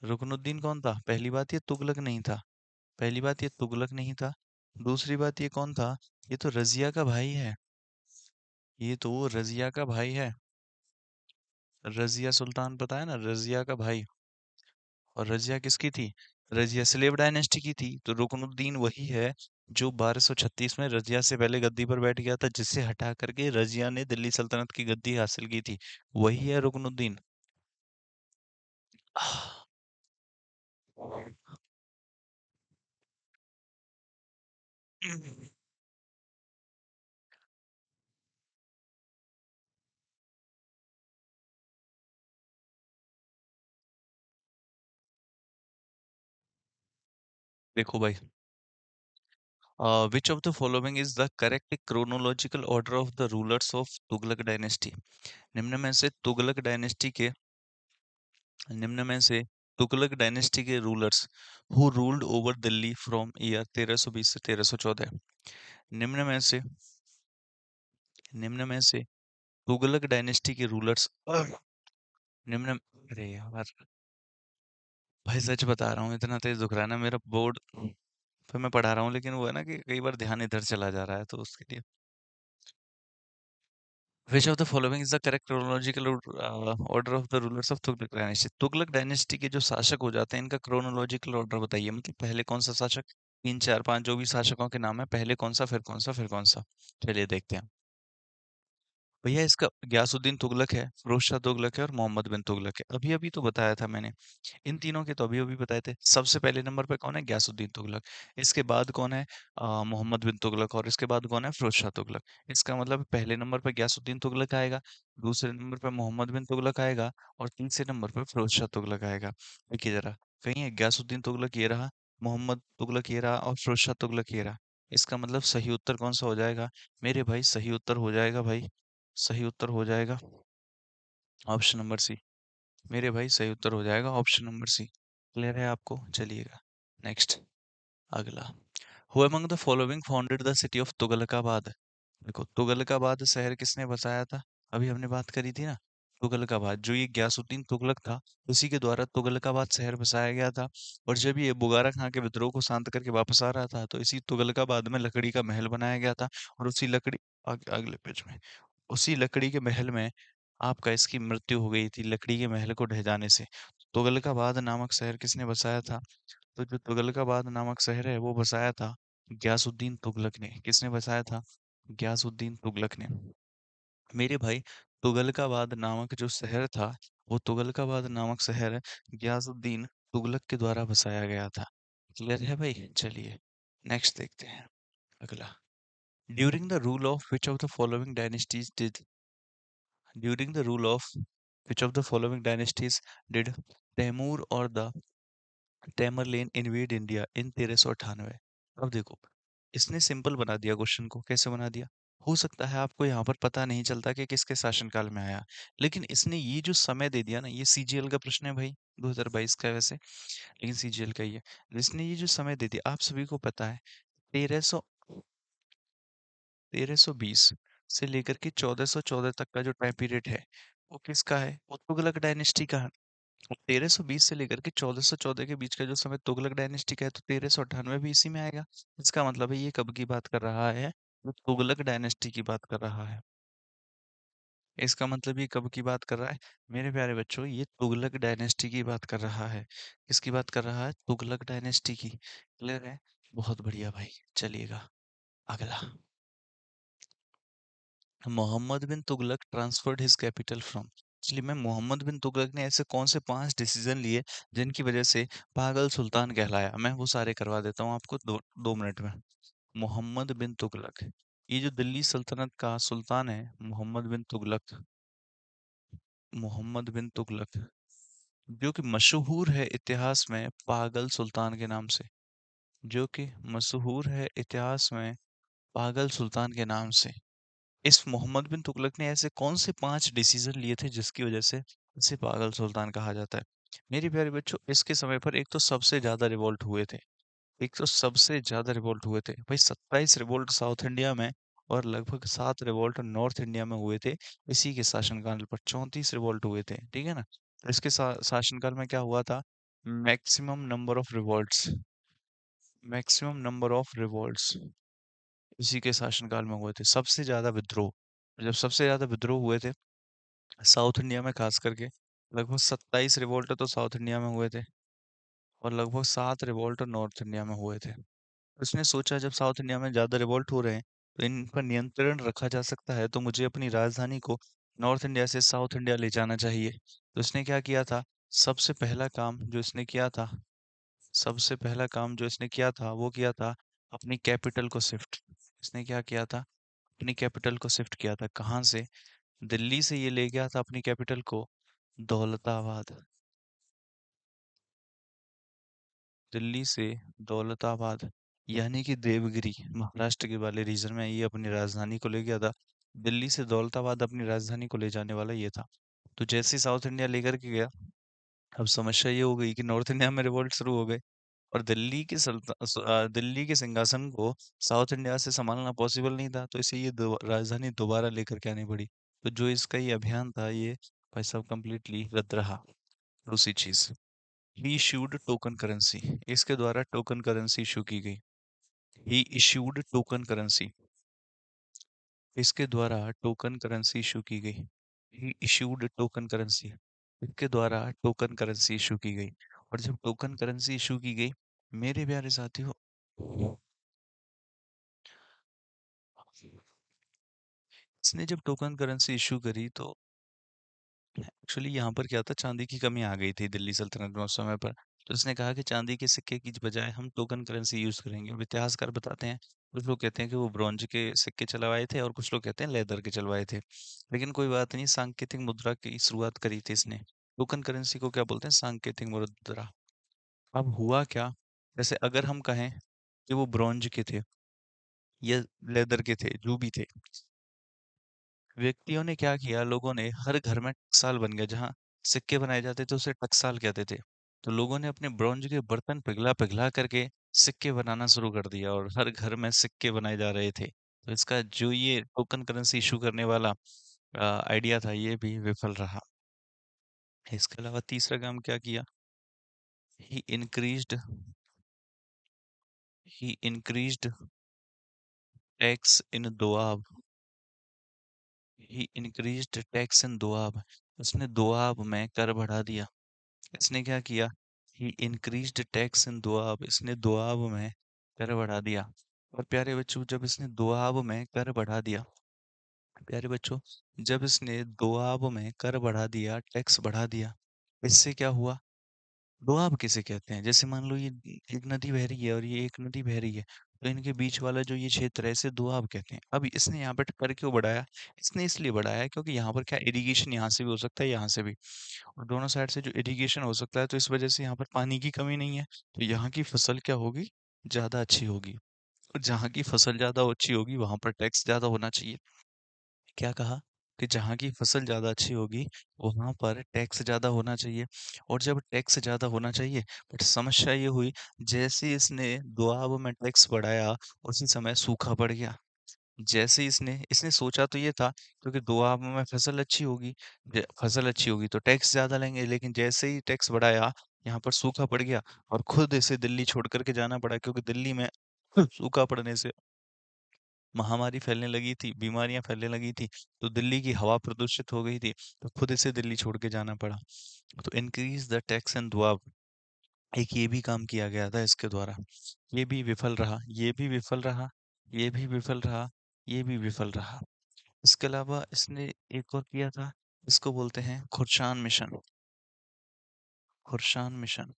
रुकनुद्दीन कौन था? पहली बात, ये तुगलक नहीं था। पहली बात, ये तुगलक नहीं था। दूसरी बात, ये कौन था? ये तो रजिया का भाई है। ये तो रजिया का भाई है। रजिया सुल्तान, पता है ना, रजिया का भाई। और रजिया किसकी थी? रजिया स्लेव डायनेस्टी की थी। तो रुकनुद्दीन वही है जो 1236 में रजिया से पहले गद्दी पर बैठ गया था, जिसे हटा करके रजिया ने दिल्ली सल्तनत की गद्दी हासिल की थी। वही है रुकनुद्दीन। देखो भाई, which of the following is the correct chronological order of the rulers of Tughlaq dynasty? निम्न में से तुगलक डायनेस्टी के निम्न में से तुगलक डायनेस्टी के rulers who ruled over Delhi from year 1320 से 1314। निम्न में से निम्न में से तुगलक डायनेस्टी के रूलर्स निम्न अरे यार, भाई सच बता रहा हूँ, इतना तेज दुख रहा है ना मेरा बोर्ड पे। मैं पढ़ा रहा हूँ, लेकिन वो है ना कि कई बार ध्यान इधर चला जा रहा है, तो उसके लिए। Which of the following is the correct chronological order of the rulers of Tughlaq dynasty? Tughlaq dynasty के जो शासक हो जाते हैं, इनका क्रोनोलॉजिकल ऑर्डर बताइए। मतलब पहले कौन सा शासक, तीन चार पांच जो भी शासकों के नाम है, पहले कौन सा, फिर कौन सा, फिर कौन सा। चलिए देखते हैं। भैया, इसका ग्यासुद्दीन तुगलक है, फिरोज शाह तुगलक है, और मोहम्मद बिन तुगलक है। अभी अभी तो बताया था मैंने। इन तीनों के तो अभी अभी बताए थे। सबसे पहले नंबर पे कौन है? ग्यासुद्दीन तुगलक। इसके बाद कौन है? मोहम्मद बिन तुगलक। और इसके बाद कौन है? फिरोज शाह तुगलक। इसका मतलब पहले नंबर पे ग्यासुद्दीन तुगलक आएगा, दूसरे नंबर पे मोहम्मद बिन तुगलक आएगा, और तीसरे नंबर पे फिरोज शाह तुगलक आएगा। देखिए जरा, कहीं है ग्यासुद्दीन तुगलक ये रहा, मोहम्मद तुगलक ये रहा, और फिरोज शाह तुगलक ये रहा। इसका मतलब सही उत्तर कौन सा हो जाएगा? मेरे भाई, सही उत्तर हो जाएगा भाई, सही उत्तर हो जाएगा ऑप्शन नंबर सी। मेरे भाई, सही उत्तर हो जाएगा ऑप्शन नंबर सी। क्लियर है आपको? चलिएगा, नेक्स्ट, अगला। Who among the following founded the city of Tughlaqabad? देखो, तुगलकाबाद शहर किसने बसाया था? अभी हमने बात करी थी ना, तुगलकाबाद। जो ये ग्यासुद्दीन तुगलक था, उसी के द्वारा तुगलकाबाद शहर बसाया गया था। और जब ये बुगारा खां के विद्रोह को शांत करके वापस आ रहा था, तो इसी तुगलकाबाद में लकड़ी का महल बनाया गया था। और उसी लकड़ी, अगले पेज में, उसी लकड़ी के महल में आपका इसकी मृत्यु हो गई थी, लकड़ी के महल को ढह जाने से। तुगलकाबाद नामक शहर किसने बसाया था? तो जो तुगलकाबाद नामक शहर है, वो बसाया था गयासुद्दीन तुगलक ने। किसने बसाया था? गयासुद्दीन तुगलक ने। मेरे भाई, तुगलकाबाद नामक जो शहर था, वो तुगलकाबाद नामक शहर गयासुद्दीन तुगलक के द्वारा बसाया गया था। क्लियर है भाई? चलिए नेक्स्ट देखते हैं। अगला, during the rule of which of the following dynasties did during the rule of which of the following dynasties did Timur और the Tamerlane invade India in 1398? अब देखो, इसने सिंपल बना दिया क्वेश्चन को। कैसे बना दिया? हो सकता है आपको यहाँ पर पता नहीं चलता कि किसके शासनकाल में आया, लेकिन इसने ये जो समय दे दिया ना, ये सीजीएल का प्रश्न है भाई, 2022 का है वैसे, लेकिन सीजीएल का ही है। इसने ये जो समय दे दिया, आप सभी को पता है, 1320 से लेकर के 1414 तक का जो टाइम पीरियड है, वो किसका है? वो तुगलक डायनेस्टी का है। 1320 से लेकर के 1414 के बीच का जो समय तुगलक डायनेस्टी का है, तो 1398 भी इसी में आएगा। इसका मतलब है ये कब की बात कर रहा है? वो तुगलक डायनेस्टी की बात कर रहा है। इसका मतलब ये कब की बात कर रहा है? मेरे प्यारे बच्चों, ये तुगलक डायनेस्टी की बात कर रहा है। किसकी बात कर रहा है? तुगलक डायनेस्टी की। क्लियर है? बहुत बढ़िया भाई। चलिएगा अगला, Mohammad bin Tughlaq transferred his capital from. Actually में मोहम्मद बिन तुगलक ने ऐसे कौन से 5 डिसीजन लिए जिनकी वजह से पागल सुल्तान कहलाया? मैं वो सारे करवा देता हूँ आपको 2 मिनट में। मोहम्मद बिन तुगलक, ये जो दिल्ली सल्तनत का सुल्तान है, मोहम्मद बिन तुगलक, जो कि मशहूर है इतिहास में पागल सुल्तान के नाम से, जो कि मशहूर है इतिहास में पागल सुल्तान के नाम से। इस मोहम्मद बिन तुगलक ने ऐसे कौन से 5 डिसीजन लिए थे जिसकी वजह से इसे पागल सुल्तान कहा जाता है? मेरे प्यारे बच्चों, इसके समय पर एक तो सबसे ज्यादा रिवोल्ट हुए थे। एक तो सबसे ज्यादा रिवोल्ट हुए थे भाई, 27 रिवोल्ट साउथ इंडिया में और लगभग 7 रिवोल्ट नॉर्थ इंडिया में हुए थे। इसी के शासनकाल पर 34 रिवोल्ट हुए थे। ठीक है ना? तो इसके शासनकाल में क्या हुआ था? Maximum number of revolts maximum number of revolts इसी के शासनकाल में हुए थे। सबसे ज्यादा विद्रोह, जब सबसे ज्यादा विद्रोह हुए थे साउथ इंडिया में, खास करके लगभग 27 रिवोल्ट तो साउथ इंडिया में हुए थे और लगभग 7 रिवोल्ट नॉर्थ इंडिया में हुए थे। उसने सोचा जब साउथ इंडिया में ज्यादा रिवोल्ट हो रहे हैं तो इन पर नियंत्रण रखा जा सकता है, तो मुझे अपनी राजधानी को नॉर्थ इंडिया से साउथ इंडिया ले जाना चाहिए। तो इसने क्या किया था? सबसे पहला काम जो इसने किया था सबसे पहला काम जो इसने किया था वो किया था अपनी कैपिटल को शिफ्ट। इसने क्या किया था? अपनी कैपिटल को शिफ्ट किया था। कहाँ से? दिल्ली से ये ले गया था अपनी कैपिटल को दौलताबाद। दिल्ली से दौलताबाद, यानी कि देवगिरी, महाराष्ट्र के वाले रीजन में ये अपनी राजधानी को ले गया था। दिल्ली से दौलताबाद अपनी राजधानी को ले जाने वाला ये था। तो जैसे ही साउथ इंडिया लेकर के गया, अब समस्या ये हो गई कि नॉर्थ इंडिया में रिवोल्ट शुरू हो गए और दिल्ली के सिंहासन को साउथ इंडिया से संभालना पॉसिबल नहीं था, तो इसे ये राजधानी दोबारा लेकर के आनी पड़ी। तो जो इसका ये अभियान था, ये भाई साहब कंप्लीटली रद्द रहा। दूसरी चीज, ही इशूड टोकन करेंसी। इसके द्वारा टोकन करेंसी इशू की गई। ही इशूड टोकन करेंसी, इसके द्वारा टोकन करेंसी इशू की गई। ही इशूड टोकन करेंसी, इसके द्वारा टोकन करेंसी इशू की गई। और जब टोकन करेंसी इशू की गई, मेरे प्यारे साथियों, इसने जब टोकन करेंसी इशू करी तो एक्चुअली यहाँ पर क्या था, चांदी की कमी आ गई थी दिल्ली सल्तनत में उस समय पर। तो इसने कहा कि चांदी के सिक्के की बजाय हम टोकन करेंसी यूज करेंगे। अब इतिहासकार बताते हैं, कुछ लोग कहते हैं कि वो ब्रॉन्ज के सिक्के चलवाए थे और कुछ लोग कहते हैं लेदर के चलवाए थे। लेकिन कोई बात नहीं, सांकेतिक मुद्रा की शुरुआत करी थी इसने। टोकन करेंसी को क्या बोलते हैं? सांकेतिक मुद्रा। अब हुआ क्या, जैसे अगर हम कहें कि वो ब्रॉन्ज के थे या लेदर के थे, जो भी थे, व्यक्तियों ने क्या किया, लोगों ने, हर घर में टकसाल बन गया। जहाँ सिक्के बनाए जाते थे उसे टकसाल कहते थे। तो लोगों ने अपने ब्रॉन्ज के बर्तन पिघला पिघला करके सिक्के बनाना शुरू कर दिया और हर घर में सिक्के बनाए जा रहे थे। तो इसका जो ये टोकन करेंसी इशू करने वाला आइडिया था, ये भी विफल रहा। इसके अलावा तीसरा काम क्या किया? He increased he increased tax in Doab. He increased tax in Doab, उसने दोआब में कर बढ़ा दिया। इसने क्या किया? He increased tax in Doab, इसने दोआब में कर बढ़ा दिया। और प्यारे बच्चों जब इसने दोआब में कर बढ़ा दिया, प्यारे बच्चों जब इसने दोआब में कर बढ़ा दिया, टैक्स बढ़ा दिया, इससे क्या हुआ? दोआब किसे कहते हैं? जैसे मान लो ये एक नदी बह रही है और ये एक नदी बह रही है, तो इनके बीच वाला जो ये क्षेत्र है इसे दोआब कहते हैं। अब इसने यहाँ पे कर क्यों बढ़ाया? इसने इसलिए बढ़ाया क्योंकि यहाँ पर क्या इरिगेशन यहाँ से भी हो सकता है, यहाँ से भी, और दोनों साइड से जो इरिगेशन हो सकता है, तो इस वजह से यहाँ पर पानी की कमी नहीं है, तो यहाँ की फसल क्या होगी? ज्यादा अच्छी होगी। और जहाँ की फसल ज्यादा अच्छी होगी वहां पर टैक्स ज्यादा होना चाहिए। क्या कहा? कि जहाँ की फसल ज़्यादा अच्छी होगी, वहाँ पर टैक्स ज़्यादा होना चाहिए। और जब टैक्स ज़्यादा होना चाहिए, बट समस्या ये हुई, जैसे ही इसने दोआब में टैक्स बढ़ाया, उसी समय सूखा पड़ गया। जैसे ही इसने सोचा तो ये था, क्योंकि दोआब में फसल अच्छी होगी, फसल अच्छी होगी तो टैक्स ज़्यादा लेंगे, लेकिन जैसे ही टैक्स बढ़ाया, यहाँ पर सूखा पड़ गया और खुद इसे दिल्ली छोड़ कर के जाना पड़ा, क्योंकि दिल्ली में सूखा पड़ने से महामारी फैलने लगी थी, बीमारियां फैलने लगी थी, तो दिल्ली की हवा प्रदूषित हो गई थी, तो खुद इसे दिल्ली छोड़ के जाना पड़ा। तो increase the tax and Doab, एक ये भी काम किया गया था इसके द्वारा। ये भी विफल रहा, ये भी विफल रहा, ये भी विफल रहा, ये भी विफल रहा। इसके अलावा इसने एक और किया था, इसको बोलते हैं खुर्शान मिशन। खुर्शान मिशन।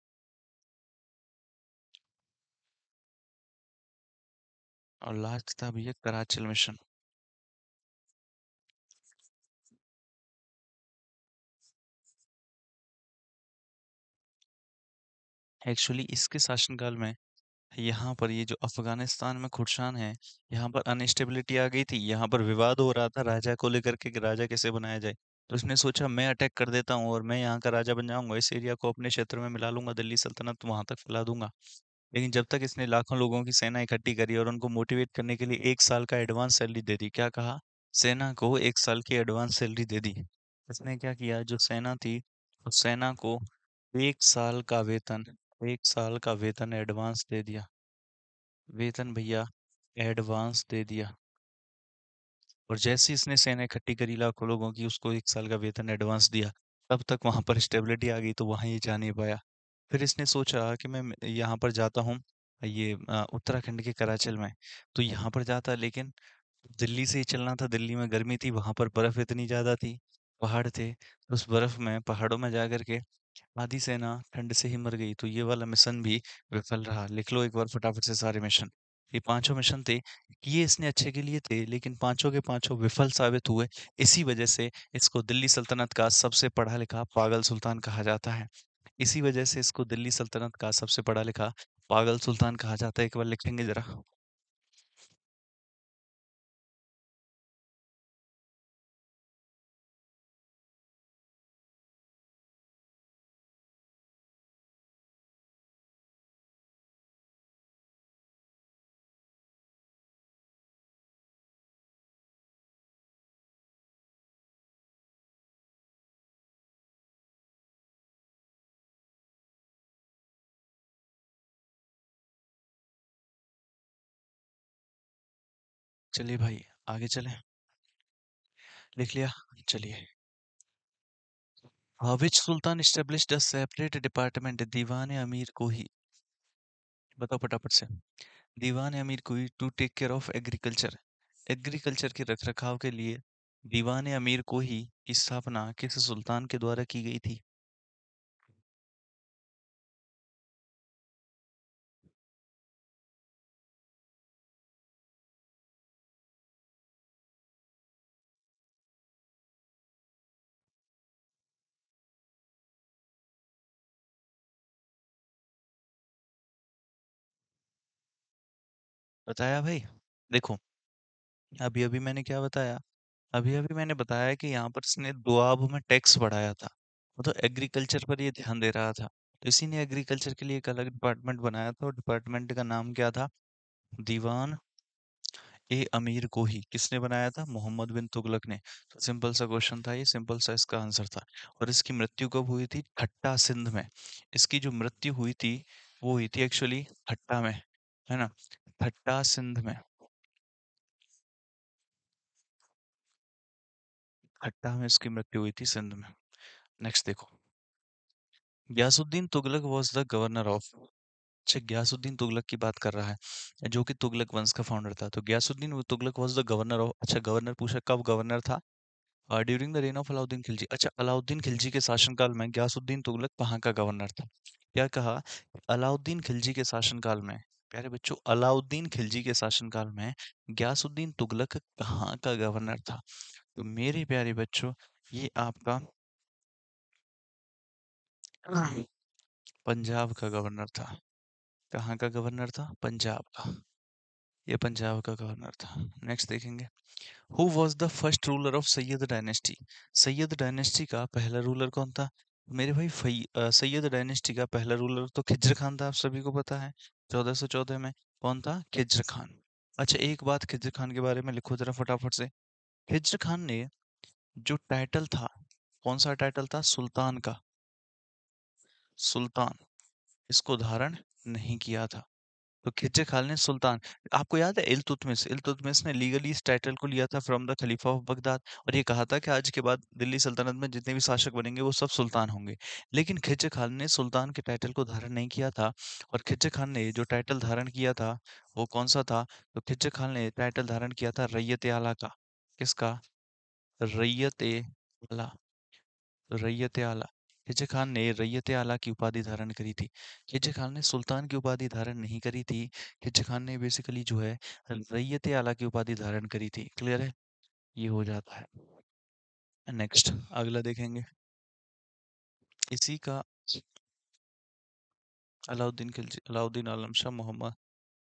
और लास्ट था भैया कराचल मिशन। एक्चुअली इसके शासनकाल में यहाँ पर ये जो अफगानिस्तान में खुर्शान है, यहाँ पर अनस्टेबिलिटी आ गई थी, यहाँ पर विवाद हो रहा था राजा को लेकर के कि राजा कैसे बनाया जाए। तो उसने सोचा मैं अटैक कर देता हूँ और मैं यहाँ का राजा बन जाऊंगा, इस एरिया को अपने क्षेत्र में मिला लूंगा, दिल्ली सल्तनत वहां तक फैला दूंगा। लेकिन जब तक इसने लाखों लोगों की सेना इकट्ठी करी और उनको मोटिवेट करने के लिए 1 साल का एडवांस सैलरी दे दी। क्या कहा? सेना को 1 साल की एडवांस सैलरी दे दी। इसने क्या किया, जो सेना थी उस सेना को 1 साल का वेतन, 1 साल का वेतन एडवांस दे दिया। वेतन भैया एडवांस दे दिया। और जैसे ही इसने सेना इकट्ठी करी लाखों लोगों की, उसको 1 साल का वेतन एडवांस दिया, तब तक वहां पर स्टेबिलिटी आ गई, तो वहां ये जा नहीं पाया। फिर इसने सोचा कि मैं यहाँ पर जाता हूँ, ये उत्तराखंड के कराचल में, तो यहाँ पर जाता, लेकिन दिल्ली से ही चलना था, दिल्ली में गर्मी थी, वहां पर बर्फ इतनी ज्यादा थी, पहाड़ थे, तो उस बर्फ में पहाड़ों में जा करके आधी सेना ठंड से ही मर गई। तो ये वाला मिशन भी विफल रहा। लिख लो एक बार फटाफट से सारे मिशन। ये पांचों मिशन थे, ये इसने अच्छे के लिए थे, लेकिन पांचों के पांचों विफल साबित हुए। इसी वजह से इसको दिल्ली सल्तनत का सबसे पढ़ा लिखा पागल सुल्तान कहा जाता है। इसी वजह से इसको दिल्ली सल्तनत का सबसे पढ़ा लिखा पागल सुल्तान कहा जाता है। एक बार लिखेंगे जरा। चलिए भाई, आगे चले। लिख लिया? चलिए। विच सुल्तान established a separate department दीवान अमीर को ही, बताओ फटाफट से। दीवान अमीर को he to take care of agriculture, agriculture के रख रखाव के लिए दीवान अमीर को ही की स्थापना किस सुल्तान के द्वारा की गई थी? बताया भाई। देखो, अभी अभी मैंने क्या बताया, अभी अभी मैंने बताया कि यहाँ पर इसने दोआब में टैक्स बढ़ाया था, वो तो एग्रीकल्चर पर ये ध्यान दे रहा था, तो इसी ने एग्रीकल्चर के लिए एक अलग डिपार्टमेंट बनाया था, और डिपार्टमेंट का नाम क्या था? दीवान ए अमीर को ही। किसने बनाया था? मोहम्मद बिन तुगलक ने। तो सिंपल सा क्वेश्चन था ये, सिंपल सा इसका आंसर था। और इसकी मृत्यु कब हुई थी? ठट्टा सिंध में। इसकी जो मृत्यु हुई थी, वो हुई थी एक्चुअली ठट्टा में, है ना? ठट्टा सिंध में। ठट्टा में इसकी मृत्यु हुई थी, सिंध में। नेक्स्ट देखो। Ghiyasuddin Tughlaq was the governor of, अच्छा, ग्यासुद्दीन तुगलक की बात कर रहा है, जो कि तुगलक वंश का फाउंडर था। तो Ghiyasuddin Tughlaq was the governor of, अच्छा गवर्नर पूछा कब गवर्नर था? During the reign of Alauddin Khilji. अच्छा, अलाउद्दीन खिलजी के शासनकाल में ग्यासुद्दीन तुगलक कहाँ का गवर्नर था? क्या कहा? अलाउद्दीन खिलजी के शासनकाल में, प्यारे बच्चों, अलाउद्दीन खिलजी के शासनकाल में ग्यासुद्दीन तुगलक कहाँ का गवर्नर था? तो मेरे प्यारे बच्चों, ये आपका पंजाब का गवर्नर था। कहाँ का गवर्नर था? पंजाब का। ये पंजाब का गवर्नर था। नेक्स्ट देखेंगे, who was the first ruler of Syed dynasty? Syed dynasty का पहला रूलर कौन था? मेरे भाई सैयद डायनेस्टी का पहला रूलर तो खिज्र खान था, आप सभी को पता है। 1414 में कौन था? खिज्र खान। अच्छा, एक बात खिज्र खान के बारे में लिखो जरा फटाफट से। खिज्र खान ने जो टाइटल था, कौन सा टाइटल था? सुल्तान का। सुल्तान, इसको धारण नहीं किया था। तो खिज्र खान ने सुल्तान, आपको याद है इल्तुतमिश, इल्तुतमिश ने लीगली इस टाइटल को लिया था from the Khalifa of Baghdad, और ये कहा था कि आज के बाद दिल्ली सल्तनत में जितने भी शासक बनेंगे वो सब सुल्तान होंगे। लेकिन खिज्र खान ने सुल्तान के टाइटल को धारण नहीं किया था। और खिज्र खान ने जो टाइटल धारण किया था वो कौन सा था? तो खिज्र खान ने टाइटल धारण किया था रैयत आला का। किसका? रैयत आला। रैयत आला। खिज्र खान ने रैयत आला की उपाधि धारण करी थी। खिज्र खान ने सुल्तान की उपाधि धारण नहीं करी थी। खिज्र खान ने बेसिकली जो है रैयत आला की उपाधि धारण करी थी। क्लियर है? ये हो जाता है। नेक्स्ट अगला देखेंगे, इसी का अलाउद्दीन खिलजी, अलाउद्दीन आलम शाह, मोहम्मद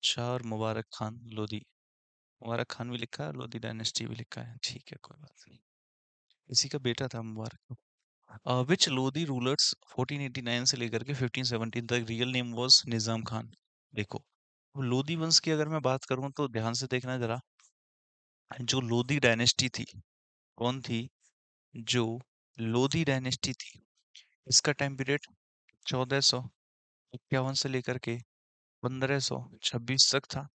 शाह और मुबारक खान लोधी। मुबारक खान भी लिखा है, लोधी डायनेस्टी भी लिखा है, ठीक है कोई बात नहीं। इसी का बेटा था मुबारक। विच लोधी रूलर्स 1489 से लेकर के 1517 तक रियल नेम वाज निजाम खान? देखो, अब लोधी वंश की अगर मैं बात करूं तो ध्यान से देखना जरा। जो लोधी डायनेस्टी थी, कौन थी? जो लोधी डायनेस्टी थी, इसका टाइम पीरियड 1451 से लेकर के 1526 तक था।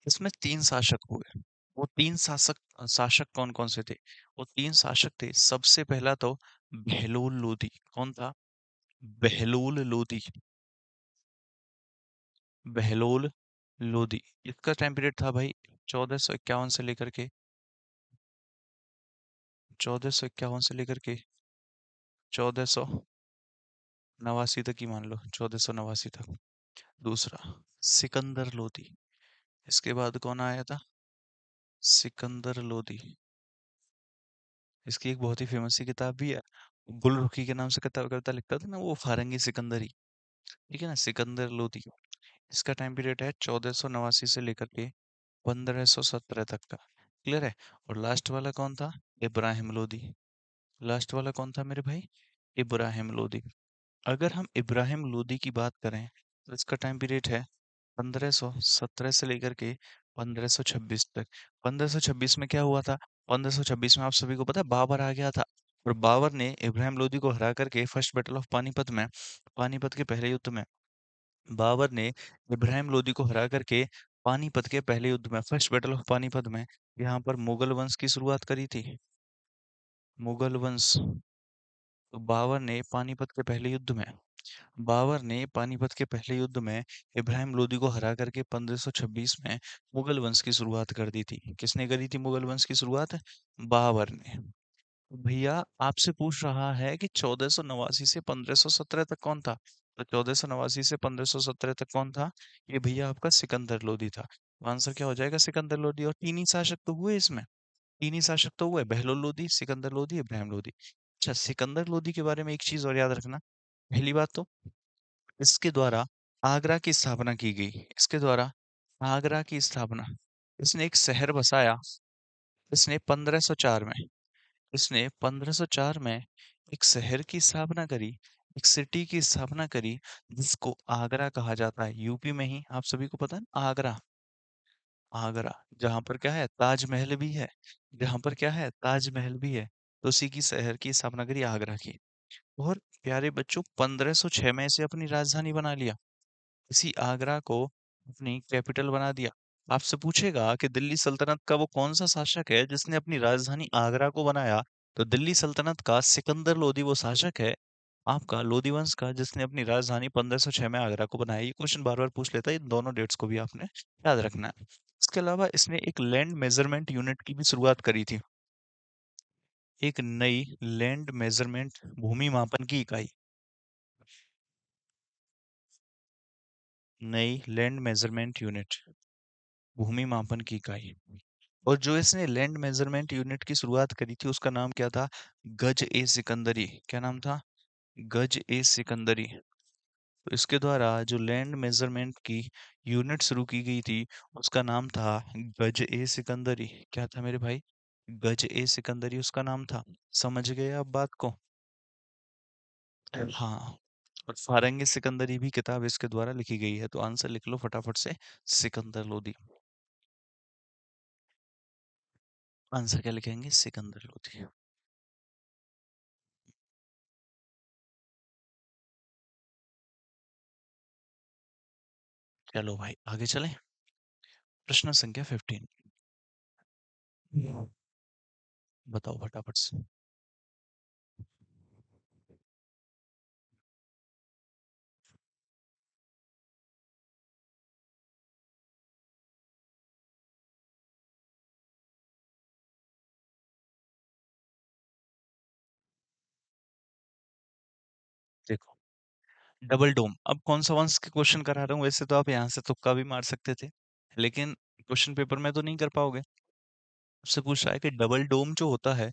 इसमें 3 शासक हुए। वो 3 शासक शासक कौन-कौन से थे? वो 3 शासक थे, सबसे पहला तो बहलोल लोधी। कौन था? बहलोल लोधी। बहलोल लोधी। इसका टाइम पीरियड था भाई 1451 से लेकर के 1451 से लेकर के 1489 तक ही मान लो, 1489 तक। दूसरा सिकंदर लोधी। इसके बाद कौन आया था? सिकंदर लोधी। इसकी एक बहुत ही फेमस सी किताब भी है, गुलरुखी के नाम से किताब कविता लिखता था ना वो फारंगी सिकंदरी। ठीक है ना, सिकंदर लोधी। इसका टाइम पीरियड है 1489 से लेकर के 1517 तक का। क्लियर है? और लास्ट वाला कौन था? इब्राहिम लोधी। लास्ट वाला कौन था मेरे भाई? इब्राहिम लोधी। अगर हम इब्राहिम लोधी की बात करें तो इसका टाइम पीरियड है 1517 से लेकर के 1526 तक। 1526 में क्या हुआ था? 1526 में आप सभी को पता है बाबर आ गया था, और बाबर ने इब्राहिम लोधी को हरा करके फर्स्ट बैटल ऑफ पानीपत में, पानीपत के पहले युद्ध में, बाबर ने इब्राहिम लोधी को हरा करके पानीपत के पहले युद्ध में, फर्स्ट बैटल ऑफ पानीपत में, यहाँ पर मुगल वंश की शुरुआत करी थी। मुगल वंश। तो बाबर ने पानीपत के पहले युद्ध में इब्राहिम लोदी को हरा करके 1526 में मुगल वंश की शुरुआत कर दी थी। किसने करी थी मुगल वंश की शुरुआत? बाबर ने। भैया आपसे पूछ रहा है कि 1489 से 1517 तक कौन था? तो 1489 से 1517 तक कौन था? ये भैया आपका सिकंदर लोदी था। तो आंसर क्या हो जाएगा? सिकंदर लोदी। और तीन ही शासक तो हुए इसमें, तीन ही शासक तो हुए, बहलोल लोदी, सिकंदर लोदी, इब्राहिम लोदी। अच्छा, सिकंदर लोदी के बारे में एक चीज और याद रखना। पहली बात तो इसके द्वारा आगरा की स्थापना की गई। इसके द्वारा आगरा की स्थापना, इसने एक शहर बसाया। इसने 1504 में, इसने 1504 में एक शहर की स्थापना करी, एक सिटी की स्थापना करी, जिसको आगरा कहा जाता है। यूपी में ही, आप सभी को पता है ना, आगरा। आगरा, जहां पर क्या है? ताजमहल भी है। जहां पर क्या है? ताजमहल भी है। तो उसी की शहर की स्थापना करी, आगरा की। और प्यारे बच्चों, 1506 में इसे अपनी राजधानी बना लिया। इसी आगरा को अपनी कैपिटल बना दिया। आपसे पूछेगा कि दिल्ली सल्तनत का वो कौन सा शासक है जिसने अपनी राजधानी आगरा को बनाया? तो दिल्ली सल्तनत का सिकंदर लोदी वो शासक है आपका लोधी वंश का जिसने अपनी राजधानी 1506 में आगरा को बनाया। ये क्वेश्चन बार बार पूछ लेता है, इन दोनों डेट्स को भी आपने याद रखना है। इसके अलावा इसने एक लैंड मेजरमेंट यूनिट की भी शुरुआत करी थी। एक नई लैंड मेजरमेंट भूमि मापन की इकाई, नई लैंड मेजरमेंट यूनिट भूमि मापन की इकाई। और जो इसने लैंड मेजरमेंट यूनिट की शुरुआत करी थी उसका नाम क्या था? गज ए सिकंदरी। क्या नाम था? गज ए सिकंदरी। तो इसके द्वारा जो लैंड मेजरमेंट की यूनिट शुरू की गई थी उसका नाम था गज ए सिकंदरी। क्या था मेरे भाई? गज ए सिकंदरी उसका नाम था। समझ गए आप बात को? हाँ। और फारंगी सिकंदरी भी किताब इसके द्वारा लिखी गई है। तो आंसर लिख लो फटाफट से, सिकंदर लोधी। आंसर क्या लिखेंगे? सिकंदर लोधी। चलो भाई आगे चलें। प्रश्न संख्या 15। बताओ फटाफट से। देखो, डबल डोम। अब कौन सा वंश के क्वेश्चन करा रहा हूँ? वैसे तो आप यहाँ से तुक्का भी मार सकते थे, लेकिन क्वेश्चन पेपर में तो नहीं कर पाओगे। उससे पूछ रहा है कि डबल डोम जो होता है,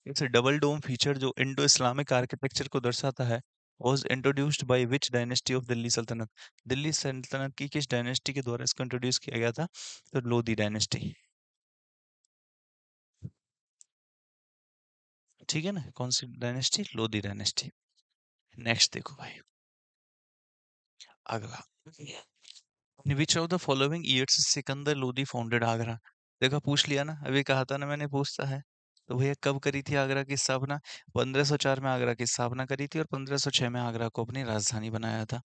इट्स डबल डोम फीचर जो इंडो इस्लामिक आर्किटेक्चर को दर्शाता है, was introduced by which dynasty of Delhi सल्तनत? दिल्ली सल्तनत की किस डायनेस्टी के द्वारा इसको इंट्रोड्यूस किया गया था? तो लोधी डायनेस्टी। ठीक है ना? कौन सी डायनेस्टी? लोधी डायनेस्टी। नेक्स्ट देखो भाई, अगला। In which of the following years Sikandar Lodhi founded Agra? देखो पूछ लिया ना, अभी कहा था ना मैंने पूछता है। तो भैया कब करी थी आगरा की स्थापना? 1504 में आगरा की स्थापना करी थी और 1506 में आगरा को अपनी राजधानी बनाया था।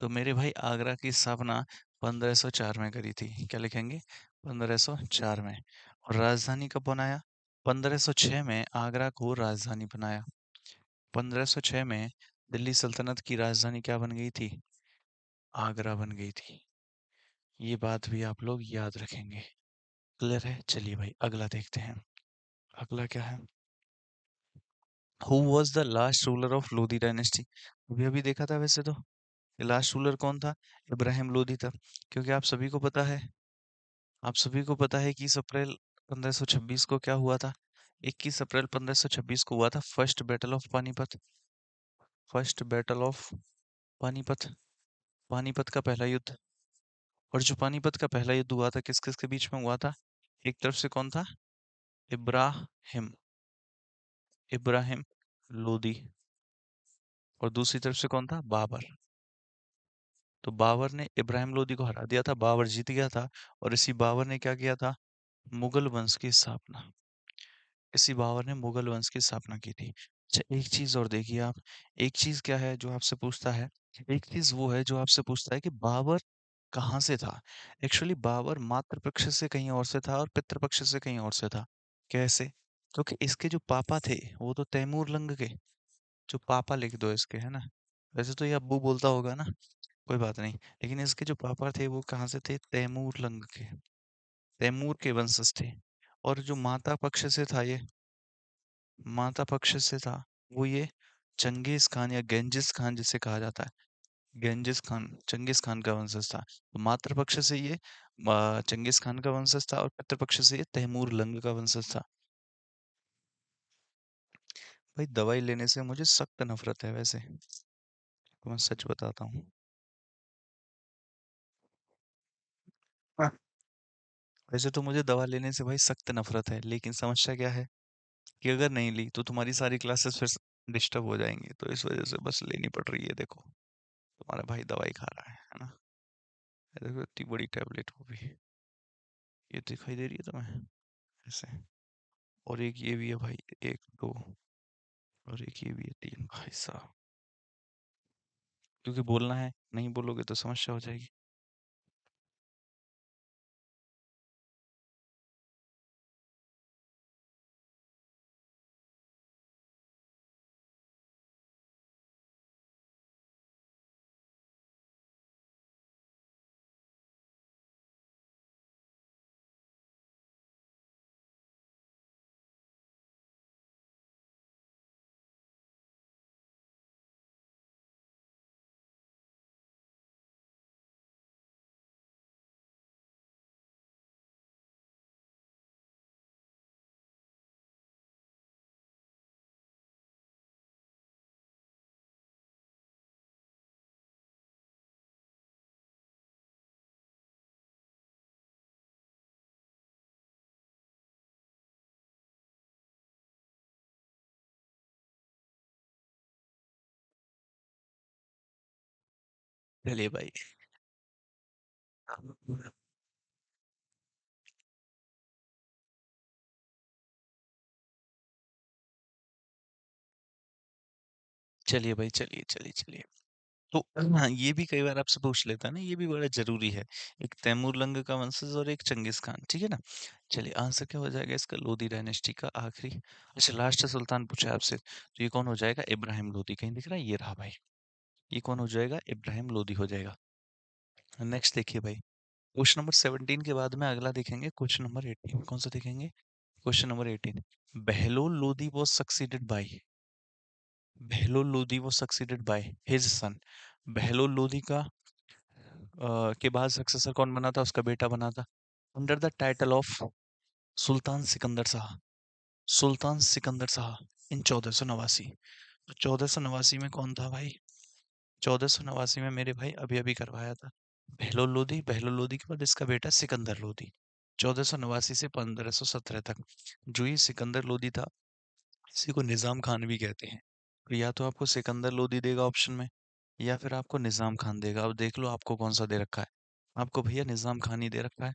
तो मेरे भाई आगरा की स्थापना 1504 में करी थी। क्या लिखेंगे? 1504 में। और राजधानी कब बनाया? 1506 में आगरा को राजधानी बनाया। 1506 में दिल्ली सल्तनत की राजधानी क्या बन गई थी? आगरा बन गई थी। ये बात भी आप लोग याद रखेंगे। क्लियर है? चलिए भाई अगला देखते हैं। अगला क्या है? Who was the last ruler of Lodhi dynasty? अभी अभी देखा था वैसे तो। लास्ट रूलर कौन था? इब्राहिम लोधी था। क्योंकि आप सभी को पता है कि 21 अप्रैल 1526 को क्या हुआ था? 21 अप्रैल 1526 को हुआ था first battle of Panipat. First battle of Panipat, Panipat का पहला युद्ध। और जो पानीपत का पहला युद्ध हुआ था किस किस के बीच में हुआ था? एक तरफ से कौन था? इब्राहिम, इब्राहिम लोदी। और दूसरी तरफ से कौन था? बाबर। तो बाबर ने इब्राहिम लोदी को हरा दिया था, बाबर जीत गया था। और इसी बाबर ने क्या किया था? मुगल वंश की स्थापना। इसी बाबर ने मुगल वंश की स्थापना की थी। अच्छा एक चीज और देखिए आप। एक चीज क्या है जो आपसे पूछता है? एक चीज वो है जो आपसे पूछता है कि बाबर कहाँ से था? एक्चुअली बाबर मातृ पक्ष से कहीं और से था और पितृ पक्ष से कहीं और से था। कैसे? क्योंकि इसके जो पापा थे वो तो तैमूर लंग के। जो पापा लिख दो इसके, है ना? वैसे तो ये अब्बू बोलता होगा ना, कोई बात नहीं। लेकिन इसके जो पापा थे वो कहाँ से थे? तैमूर लंग के, तैमूर के वंशज थे। और जो माता पक्ष से था ये, माता पक्ष से था वो ये चंगेज खान या गेंजिस खान जिसे कहा जाता है। गेंजिस खान चंगेज खान का वंशज था। तो मातृ पक्ष से ये चंगेज खान का वंशज था और पितृ पक्ष से ये तैमूर लंग का वंशज था। भाई दवाई लेने से मुझे सख्त नफरत है वैसे, तो मैं सच बताता हूँ। वैसे तो मुझे दवा लेने से भाई सख्त नफरत है, लेकिन समस्या क्या है कि अगर नहीं ली तो तुम्हारी सारी क्लासेस फिर डिस्टर्ब हो जाएंगी, तो इस वजह से बस लेनी पड़ रही है। देखो तुम्हारा भाई दवाई खा रहा है ना? ये देखो इतनी बड़ी टैबलेट वो भी, ये दिखाई दे रही है तुम्हें ऐसे। और एक ये भी है भाई, एक दो, और एक ये भी है, तीन भाई साहब। क्योंकि बोलना है, नहीं बोलोगे तो समस्या हो जाएगी। चलिए भाई। चलिए भाई, चलिए, चलिए, चलिए। तो हाँ, ये भी कई बार आपसे पूछ लेता है ना, ये भी बड़ा ज़रूरी है। एक तैमूर लंग का वंशज और एक चंगेज़ खान, ठीक है ना? चलिए आंसर क्या हो जाएगा इसका? लोदी डायनेस्टी का आखिरी अच्छा लास्ट सुल्तान पूछा है आपसे, तो ये कौन हो जाएगा? इब्राहिम लोदी। कहीं दिख रहा है? ये रहा भाई। ये कौन हो जाएगा? इब्राहिम लोदी हो जाएगा। नेक्स्ट देखिए भाई, क्वेश्चन नंबर 17 के बाद में अगला देखेंगे क्वेश्चन नंबर 18। कौन सा देखेंगे? Question number 18। Bahlol Lodi was succeeded by Bahlol Lodi was succeeded by his son. Bahlol Lodi का के बाद सक्सेसर कौन बना था? उसका बेटा बना था। Under the title of sultan Sikandar Shah. सुल्तान सिकंदर शाह इन 1489। तो 1489 में कौन था भाई? 1489 में मेरे भाई अभी अभी करवाया था बहलोल लोदी। बहलोल लोदी के बाद इसका बेटा सिकंदर लोदी। 1489 से 1517 तक जो ये सिकंदर लोदी था, इसी को निजाम खान भी कहते हैं। तो या तो आपको सिकंदर लोदी देगा ऑप्शन में, या फिर आपको निजाम खान देगा। अब देख लो आपको कौन सा दे रखा है। आपको भैया निजाम खान ही दे रखा है,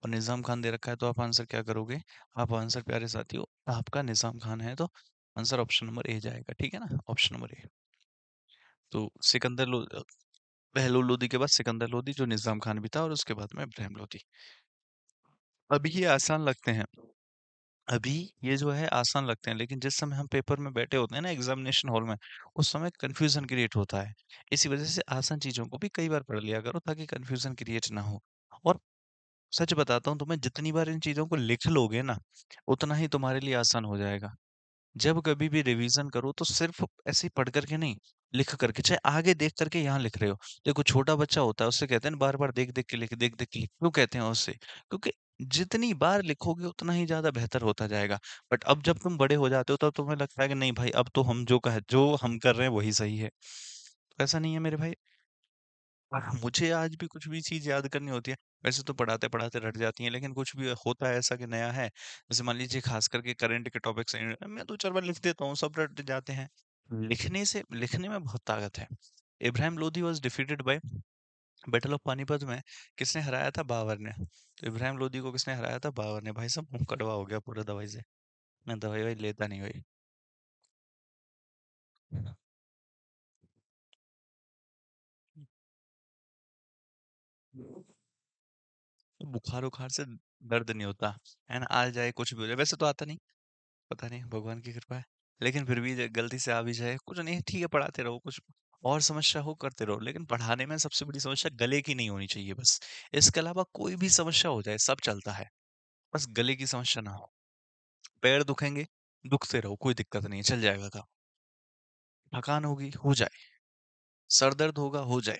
और निजाम खान दे रखा है, तो आप आंसर क्या करोगे? आप आंसर प्यारे साथियों, आपका निजाम खान है, तो आंसर ऑप्शन नंबर ए जाएगा, ठीक है ना? Option number A. तो बहलोल लोदी के बाद सिकंदर लोदी जो निजाम खान भी था, और उसके बाद में इब्राहिम लोदी। अभी ये आसान लगते हैं, अभी ये जो है आसान लगते हैं, लेकिन जिस समय हम पेपर में बैठे होते हैं ना एग्जामिनेशन हॉल में, उस समय कंफ्यूजन क्रिएट होता है। इसी वजह से आसान चीजों को भी कई बार पढ़ लिया करो, ताकि कंफ्यूजन क्रिएट ना हो। और सच बताता हूँ तुम्हें, जितनी बार इन चीजों को लिख लोगे ना, उतना ही तुम्हारे लिए आसान हो जाएगा। जब कभी भी रिवीजन करो तो सिर्फ ऐसे ही पढ़ करके नहीं, लिख करके, चाहे आगे देख करके यहाँ लिख रहे हो। देखो छोटा बच्चा होता है, उससे कहते हैं बार बार देख देख के लिख, देख देख के लिख। क्यों कहते हैं उससे? क्योंकि जितनी बार लिखोगे उतना ही ज्यादा बेहतर होता जाएगा। बट अब जब तुम बड़े हो जाते हो, तब तुम्हें लगता है कि नहीं भाई, अब तो हम जो हम कर रहे हैं वही सही है। तो ऐसा नहीं है मेरे भाई। मुझे आज भी कुछ भी चीज़ याद करनी होती है, वैसे तो पढ़ाते-पढ़ाते रट जाती हैं, लेकिन कुछ भी होता है ऐसा कि नया है, जैसे मान लीजिए ख़ास करके करंट के टॉपिक्स हैं, मैं 2-4 बार लिख देता हूँ, सब रट जाते हैं। लिखने में बहुत ताकत है। Ibrahim Lodi was defeated by battle of Panipat में किसने हराया था? बाबर ने। तो इब्राहिम लोदी को किसने हराया था? बाबर ने। भाई साहब मुँह कड़वा हो गया पूरा दवाई से। मैं दवाई-ववाई लेता नहीं भाई। बुखार-वुखार से दर्द नहीं होता, है ना? आ जाए कुछ भी हो जाए, वैसे तो आता नहीं। पता नहीं, भगवान की कृपा है। लेकिन फिर भी गलती से आ भी जाए, कुछ नहीं, ठीक है, पढ़ाते रहो। कुछ और समस्या हो करते रहो, लेकिन पढ़ाने में सबसे बड़ी समस्या गले की नहीं होनी चाहिए बस। इसके अलावा कोई भी समस्या हो जाए सब चलता है, बस गले की समस्या ना हो। पैर दुखेंगे, दुखते रहो, कोई दिक्कत नहीं है, चल जाएगा काम। थकान होगी, हो जाए। सर दर्द होगा, हो जाए।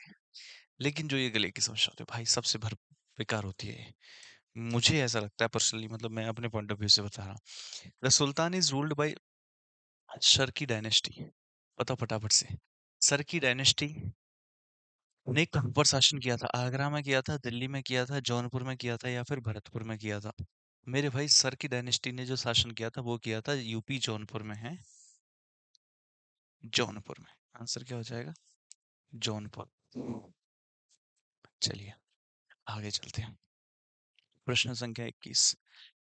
लेकिन जो ये गले की समस्या होती है भाई, सबसे भर बेकार होती है ये। मुझे ऐसा लगता है पर्सनली, मतलब मैं अपने पॉइंट ऑफ व्यू से बता रहा हूँ। The sultan is ruled by Sharki dynasty. बताओ फटाफट से। शर्की डायनेस्टी ने कहाँ पर शासन किया था? आगरा में किया था, दिल्ली में किया था, जौनपुर में किया था, या फिर भरतपुर में किया था? मेरे भाई शर्की डायनेस्टी ने जो शासन किया था, वो किया था यूपी जौनपुर में है। जौनपुर में। आंसर क्या हो जाएगा? जौनपुर। चलिए आगे चलते हैं। प्रश्न संख्या 21।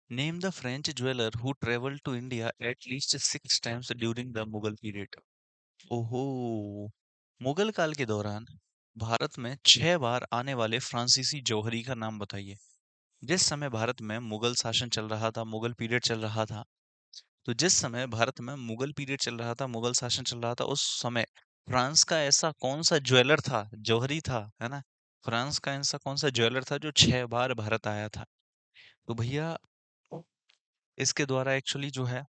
Name the French jeweller who travelled to India at least 6 times during the Mughal period. ओहो, मुगल काल के दौरान भारत में 6 बार आने वाले फ्रांसीसी जौहरी का नाम बताइए। जिस समय भारत में मुगल शासन चल रहा था, मुगल पीरियड चल रहा था, तो जिस समय भारत में मुगल पीरियड चल रहा था, मुगल शासन चल रहा था, उस समय फ्रांस का ऐसा कौन सा ज्वेलर था, जौहरी था, है ना? फ्रांस का ऐसा कौन सा ज्वेलर था जो 6 बार भारत आया था? तो भैया इसके द्वारा एक्चुअली जो है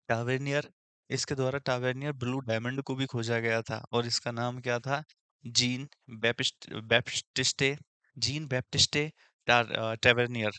टावेनियर इसके द्वारा टावेनियर ब्लू डायमंड को भी खोजा गया था, और इसका नाम क्या था? Jean Baptiste Jean Baptiste Tavernier.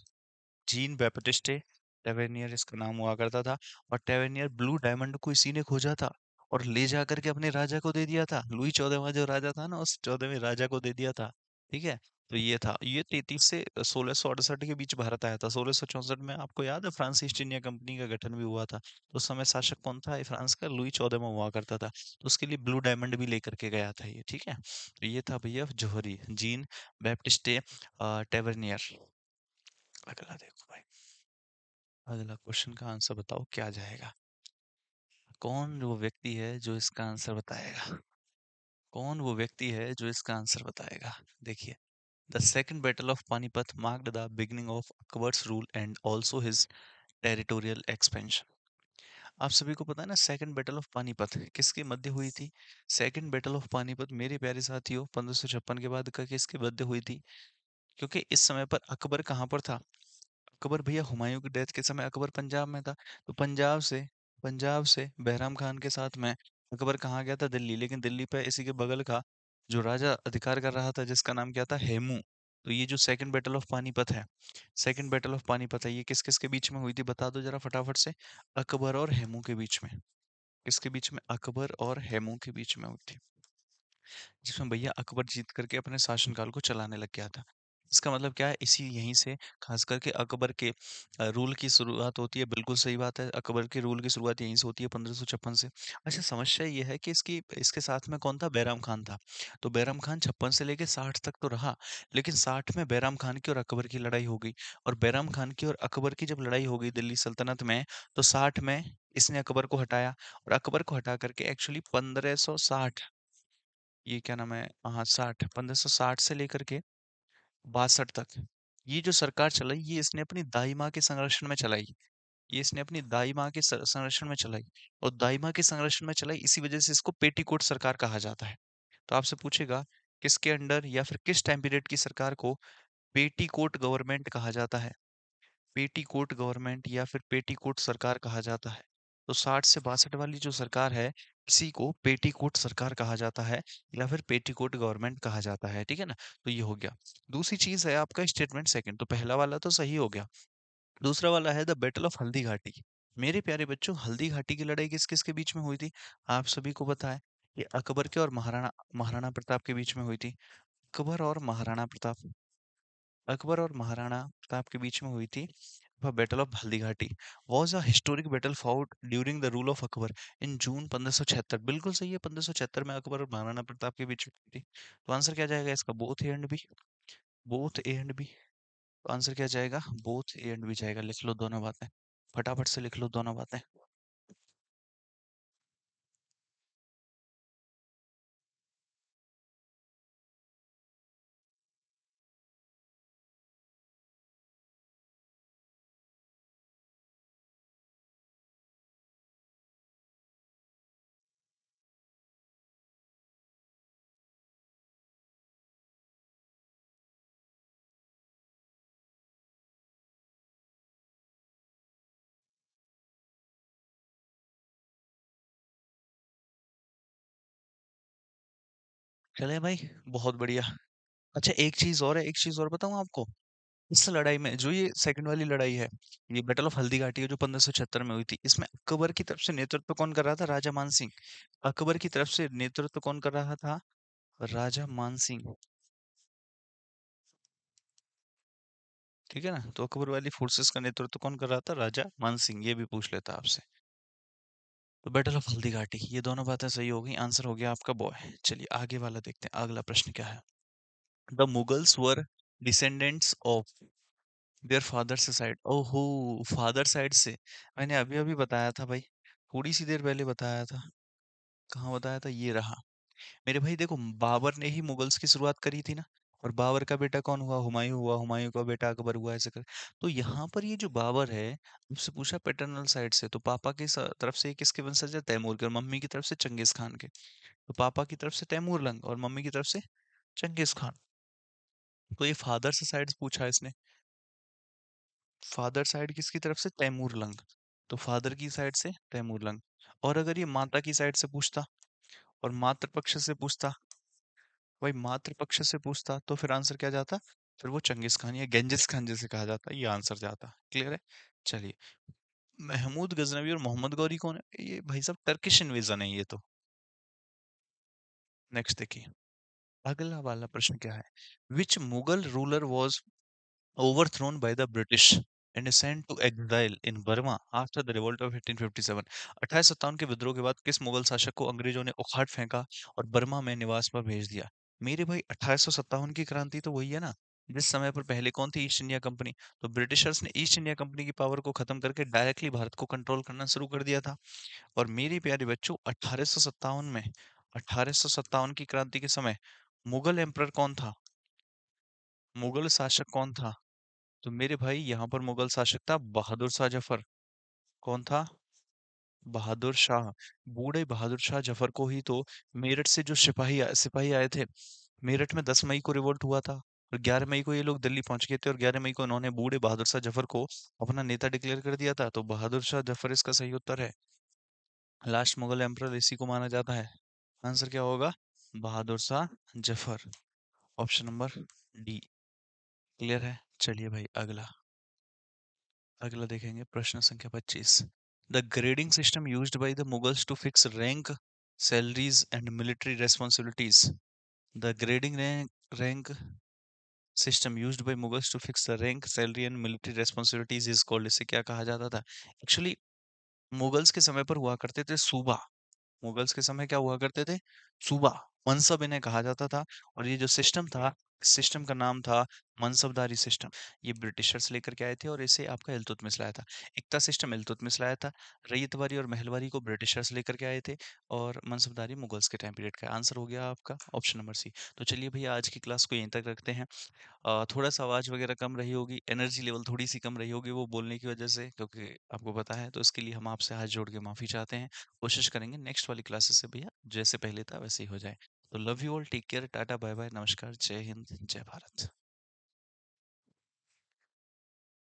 Jean Baptiste Tavernier इसका नाम हुआ करता था। और टेवेनियर ब्लू डायमंड को इसी ने खोजा था, और ले जा करके अपने राजा को दे दिया था। लुई 14वां जो राजा था ना, उस 14वें राजा को दे दिया था। ठीक है? तो ये था, ये 33 से 1668 के बीच भारत आया था। 1664 में आपको याद है फ्रांस ईस्ट इंडिया कंपनी का गठन भी हुआ था। तो उस समय शासक कौन था ये फ्रांस का? लुई 14वां हुआ करता था। तो उसके लिए ब्लू डायमंड भी लेकर के गया था ये, ठीक है? तो ये था भैया जौहरी, जीन बैप्टिस्टे टेवर्नियर। अगला देखो भाई, अगला क्वेश्चन का आंसर बताओ क्या जाएगा? कौन वो व्यक्ति है जो इसका आंसर बताएगा? कौन वो व्यक्ति है जो इसका आंसर बताएगा? देखिए, the second battle of Panipat marked the beginning of Akbar's rule and also his territorial expansion. आप सभी को पता है ना, सेकंड बैटल ऑफ पानीपत किसके मध्य हुई थी? सेकंड बैटल ऑफ पानीपत मेरे प्यारे साथियों 1556 के बाद का किसके मध्य हुई थी? क्योंकि इस समय पर अकबर कहाँ पर था? अकबर भैया हुमायूं की डेथ के समय अकबर पंजाब में था। तो पंजाब से बहराम खान के साथ में अकबर कहाँ गया था? दिल्ली। लेकिन दिल्ली पे इसी के बगल का जो राजा अधिकार कर रहा था जिसका नाम क्या था? हेमू। तो ये जो सेकंड बैटल ऑफ पानीपत है, सेकंड बैटल ऑफ पानीपत है, ये किस किस के बीच में हुई थी बता दो जरा फटाफट से? अकबर और हेमू के बीच में। किसके बीच में? अकबर और हेमू के बीच में हुई थी, जिसमें भैया अकबर जीत करके अपने शासनकाल को चलाने लग गया था। इसका मतलब क्या है? इसी यहीं से खास करके अकबर के रूल की शुरुआत होती है। बिल्कुल सही बात है, अकबर के रूल की शुरुआत यहीं से होती है 1556 से। अच्छा, समस्या ये है कि इसकी इसके साथ में कौन था? बैराम खान था। तो बैराम खान 56 से लेके 60 तक तो रहा, लेकिन 60 में बैराम खान की और अकबर की लड़ाई हो गई। और बैराम खान की और अकबर की जब लड़ाई हो गई दिल्ली सल्तनत में, तो 60 में इसने अकबर को हटाया, और अकबर को हटा करके एक्चुअली 1560, ये क्या नाम है, हाँ 60, 1560 से लेकर के 62 तक ये जो सरकार चलाई, ये इसने अपनी दाई माँ के संरक्षण में चलाई। ये इसने अपनी दाई माँ के संरक्षण में चलाई, और दाई माँ के संरक्षण में चलाई, इसी वजह से इसको पेटीकोट सरकार कहा जाता है। तो आपसे पूछेगा किसके अंडर या फिर किस टाइम पीरियड की सरकार को पेटीकोट गवर्नमेंट कहा जाता है? पेटीकोट गवर्नमेंट या फिर पेटीकोट सरकार कहा जाता है। तो 60 से 62 वाली जो सरकार है, इसी को पेटीकोट सरकार कहा जाता है, या फिर पेटीकोट गवर्नमेंट कहा जाता है, ठीक है ना? तो ये हो गया। दूसरी चीज है आपका स्टेटमेंट सेकंड, तो पहला वाला तो सही हो गया। दूसरा वाला है द बैटल ऑफ हल्दी घाटी। मेरे प्यारे बच्चों, हल्दी घाटी की लड़ाई किस किस के बीच में हुई थी? आप सभी को पता है, ये अकबर के और महाराणा महाराणा प्रताप के बीच में हुई थी। अकबर और महाराणा प्रताप, अकबर और महाराणा प्रताप के बीच में हुई थी वह battle of Haldi Ghati. Was a historic battle fought during the rule of Akbar in June 1576। बिल्कुल सही है, 1576 में अकबर और महाराणा प्रताप के बीच में हुई थी। तो आंसर क्या जाएगा इसका? Both A and B. Both A and B. तो आंसर क्या जाएगा? बोथ ए एंड बी जाएगा। लिख लो दोनों बातें, फटाफट से लिख लो दोनों बातें। चले भाई, बहुत बढ़िया। अच्छा, एक चीज और है, एक चीज और बताऊं आपको। इस लड़ाई में जो ये सेकंड वाली लड़ाई है, ये बैटल ऑफ हल्दी घाटी है जो 1576 में हुई थी, इसमें अकबर की तरफ से नेतृत्व कौन कर रहा था? राजा मान सिंह। अकबर की तरफ से नेतृत्व कौन कर रहा था? राजा मान सिंह। ठीक है ना? तो अकबर वाली फोर्सेस का नेतृत्व कौन कर रहा था? राजा मान सिंह। ये भी पूछ लेता आपसे। तो बैटल ऑफ हल्दी घाटी, ये दोनों बातें सही हो गई, आंसर हो गया आपका बॉय। चलिए आगे वाला देखते हैं, अगला प्रश्न क्या है? The Mughals were descendants of their father से साइड। ओहो, फादर साइड से। मैंने अभी अभी बताया था भाई, थोड़ी सी देर पहले बताया था। कहाँ बताया था? ये रहा। मेरे भाई देखो, बाबर ने ही मुगल्स की शुरुआत करी थी ना। और बाबर का बेटा कौन हुआ? हुमायूं हुआ। हुमायूं का बेटा अकबर हुआ, ऐसे कर। तो यहाँ पर ये जो बाबर है, उससे पूछा पैटर्नल साइड से, तो पापा की तरफ से ये किसके वंशज है? तैमूर के। और मम्मी की तरफ से चंगेज खान के। तो पापा की तरफ से तैमूर लंग और मम्मी की तरफ से चंगेज खान। तो ये फादर से साइड पूछा इसने। फादर साइड किसकी तरफ से? तैमूर लंग। तो फादर की साइड से तैमूर लंग। और अगर ये माता की साइड से पूछता और मातृ पक्ष से पूछता, भाई मातृ पक्ष से पूछता, तो फिर आंसर क्या जाता? फिर वो चंगेज खान या गेंजिस खान जैसे कहा जाता, ये आंसर जाता। क्लियर है? चलिए, महमूद गजनवी और मोहम्मद गौरी कौन है? ये भाई साहब टर्किश इन्वेजन है ये तो। नेक्स्ट देखिए, अगला वाला प्रश्न क्या है? Which Mughal ruler was overthrown by the British and sent to exile in Burma after the revolt of 1857। 1857 के विद्रोह के बाद किस मुगल शासक को अंग्रेजों ने उखाड़ फेंका और बर्मा में निवास पर भेज दिया? मेरे भाई 1857 की क्रांति तो वही है ना, जिस समय पर पहले कौन थी? East India company. तो ब्रिटिशर्स ने ईस्ट इंडिया कंपनी की पावर को खत्म करके डायरेक्टली भारत को कंट्रोल करना शुरू कर दिया था। और मेरी प्यारे बच्चों 1857 में 1857 की क्रांति के समय मुगल एम्परर कौन था? मुगल शासक कौन था? तो मेरे भाई यहाँ पर मुगल शासक था बहादुर शाह जफर। कौन था? बहादुर शाह। बूढ़े बहादुर शाह जफर को ही तो मेरठ से जो सिपाही आए थे, मेरठ में 10 मई को रिवोल्ट हुआ था और 11 मई को ये लोग दिल्ली पहुंच गए थे और 11 मई को इन्होंने बूढ़े बहादुर शाह जफर को अपना नेता डिक्लेयर कर दिया था। तो बहादुर शाह जफर इसका सही उत्तर है। लास्ट मुगल एम्परर इसी को माना जाता है। आंसर क्या होगा? Bahadur Shah Zafar. Option number D. Clear है? चलिए भाई अगला अगला देखेंगे प्रश्न संख्या 25। The grading system used by the Mughals to fix rank, salaries and military responsibilities. The grading rank system used by Mughals to fix the rank, salary and military responsibilities is called. इसे क्या कहा जाता था? एक्चुअली मुगल्स के समय पर हुआ करते थे सूबा। मुगल्स के समय क्या हुआ करते थे? सूबा, मनसब इन्हें कहा जाता था। और ये जो सिस्टम था, सिस्टम का नाम था मनसबदारी सिस्टम। ये ब्रिटिशर्स लेकर के आए थे और इसे आपका इल्तुतमिश लाया था। इक्ता सिस्टम इल्तुतमिश लाया था। रैयतवारी और महलवारी को ब्रिटिशर्स लेकर के आए थे और मनसबदारी मुगल्स के टाइम पीरियड का। आंसर हो गया आपका ऑप्शन नंबर सी। तो चलिए भैया आज की क्लास को यहीं तक रखते हैं। थोड़ा-सा आवाज़ वगैरह कम रही होगी, एनर्जी लेवल थोड़ी-सी कम रही होगी वो बोलने की वजह से, क्योंकि आपको पता है, तो इसके लिए हम आपसे हाथ जोड़ के माफ़ी चाहते हैं। कोशिश करेंगे नेक्स्ट वाली क्लासेस से भैया जैसे पहले था वैसे ही हो जाए। तो love you all, take care, tata, bye bye, नमस्कार, जय हिंद, जय भारत।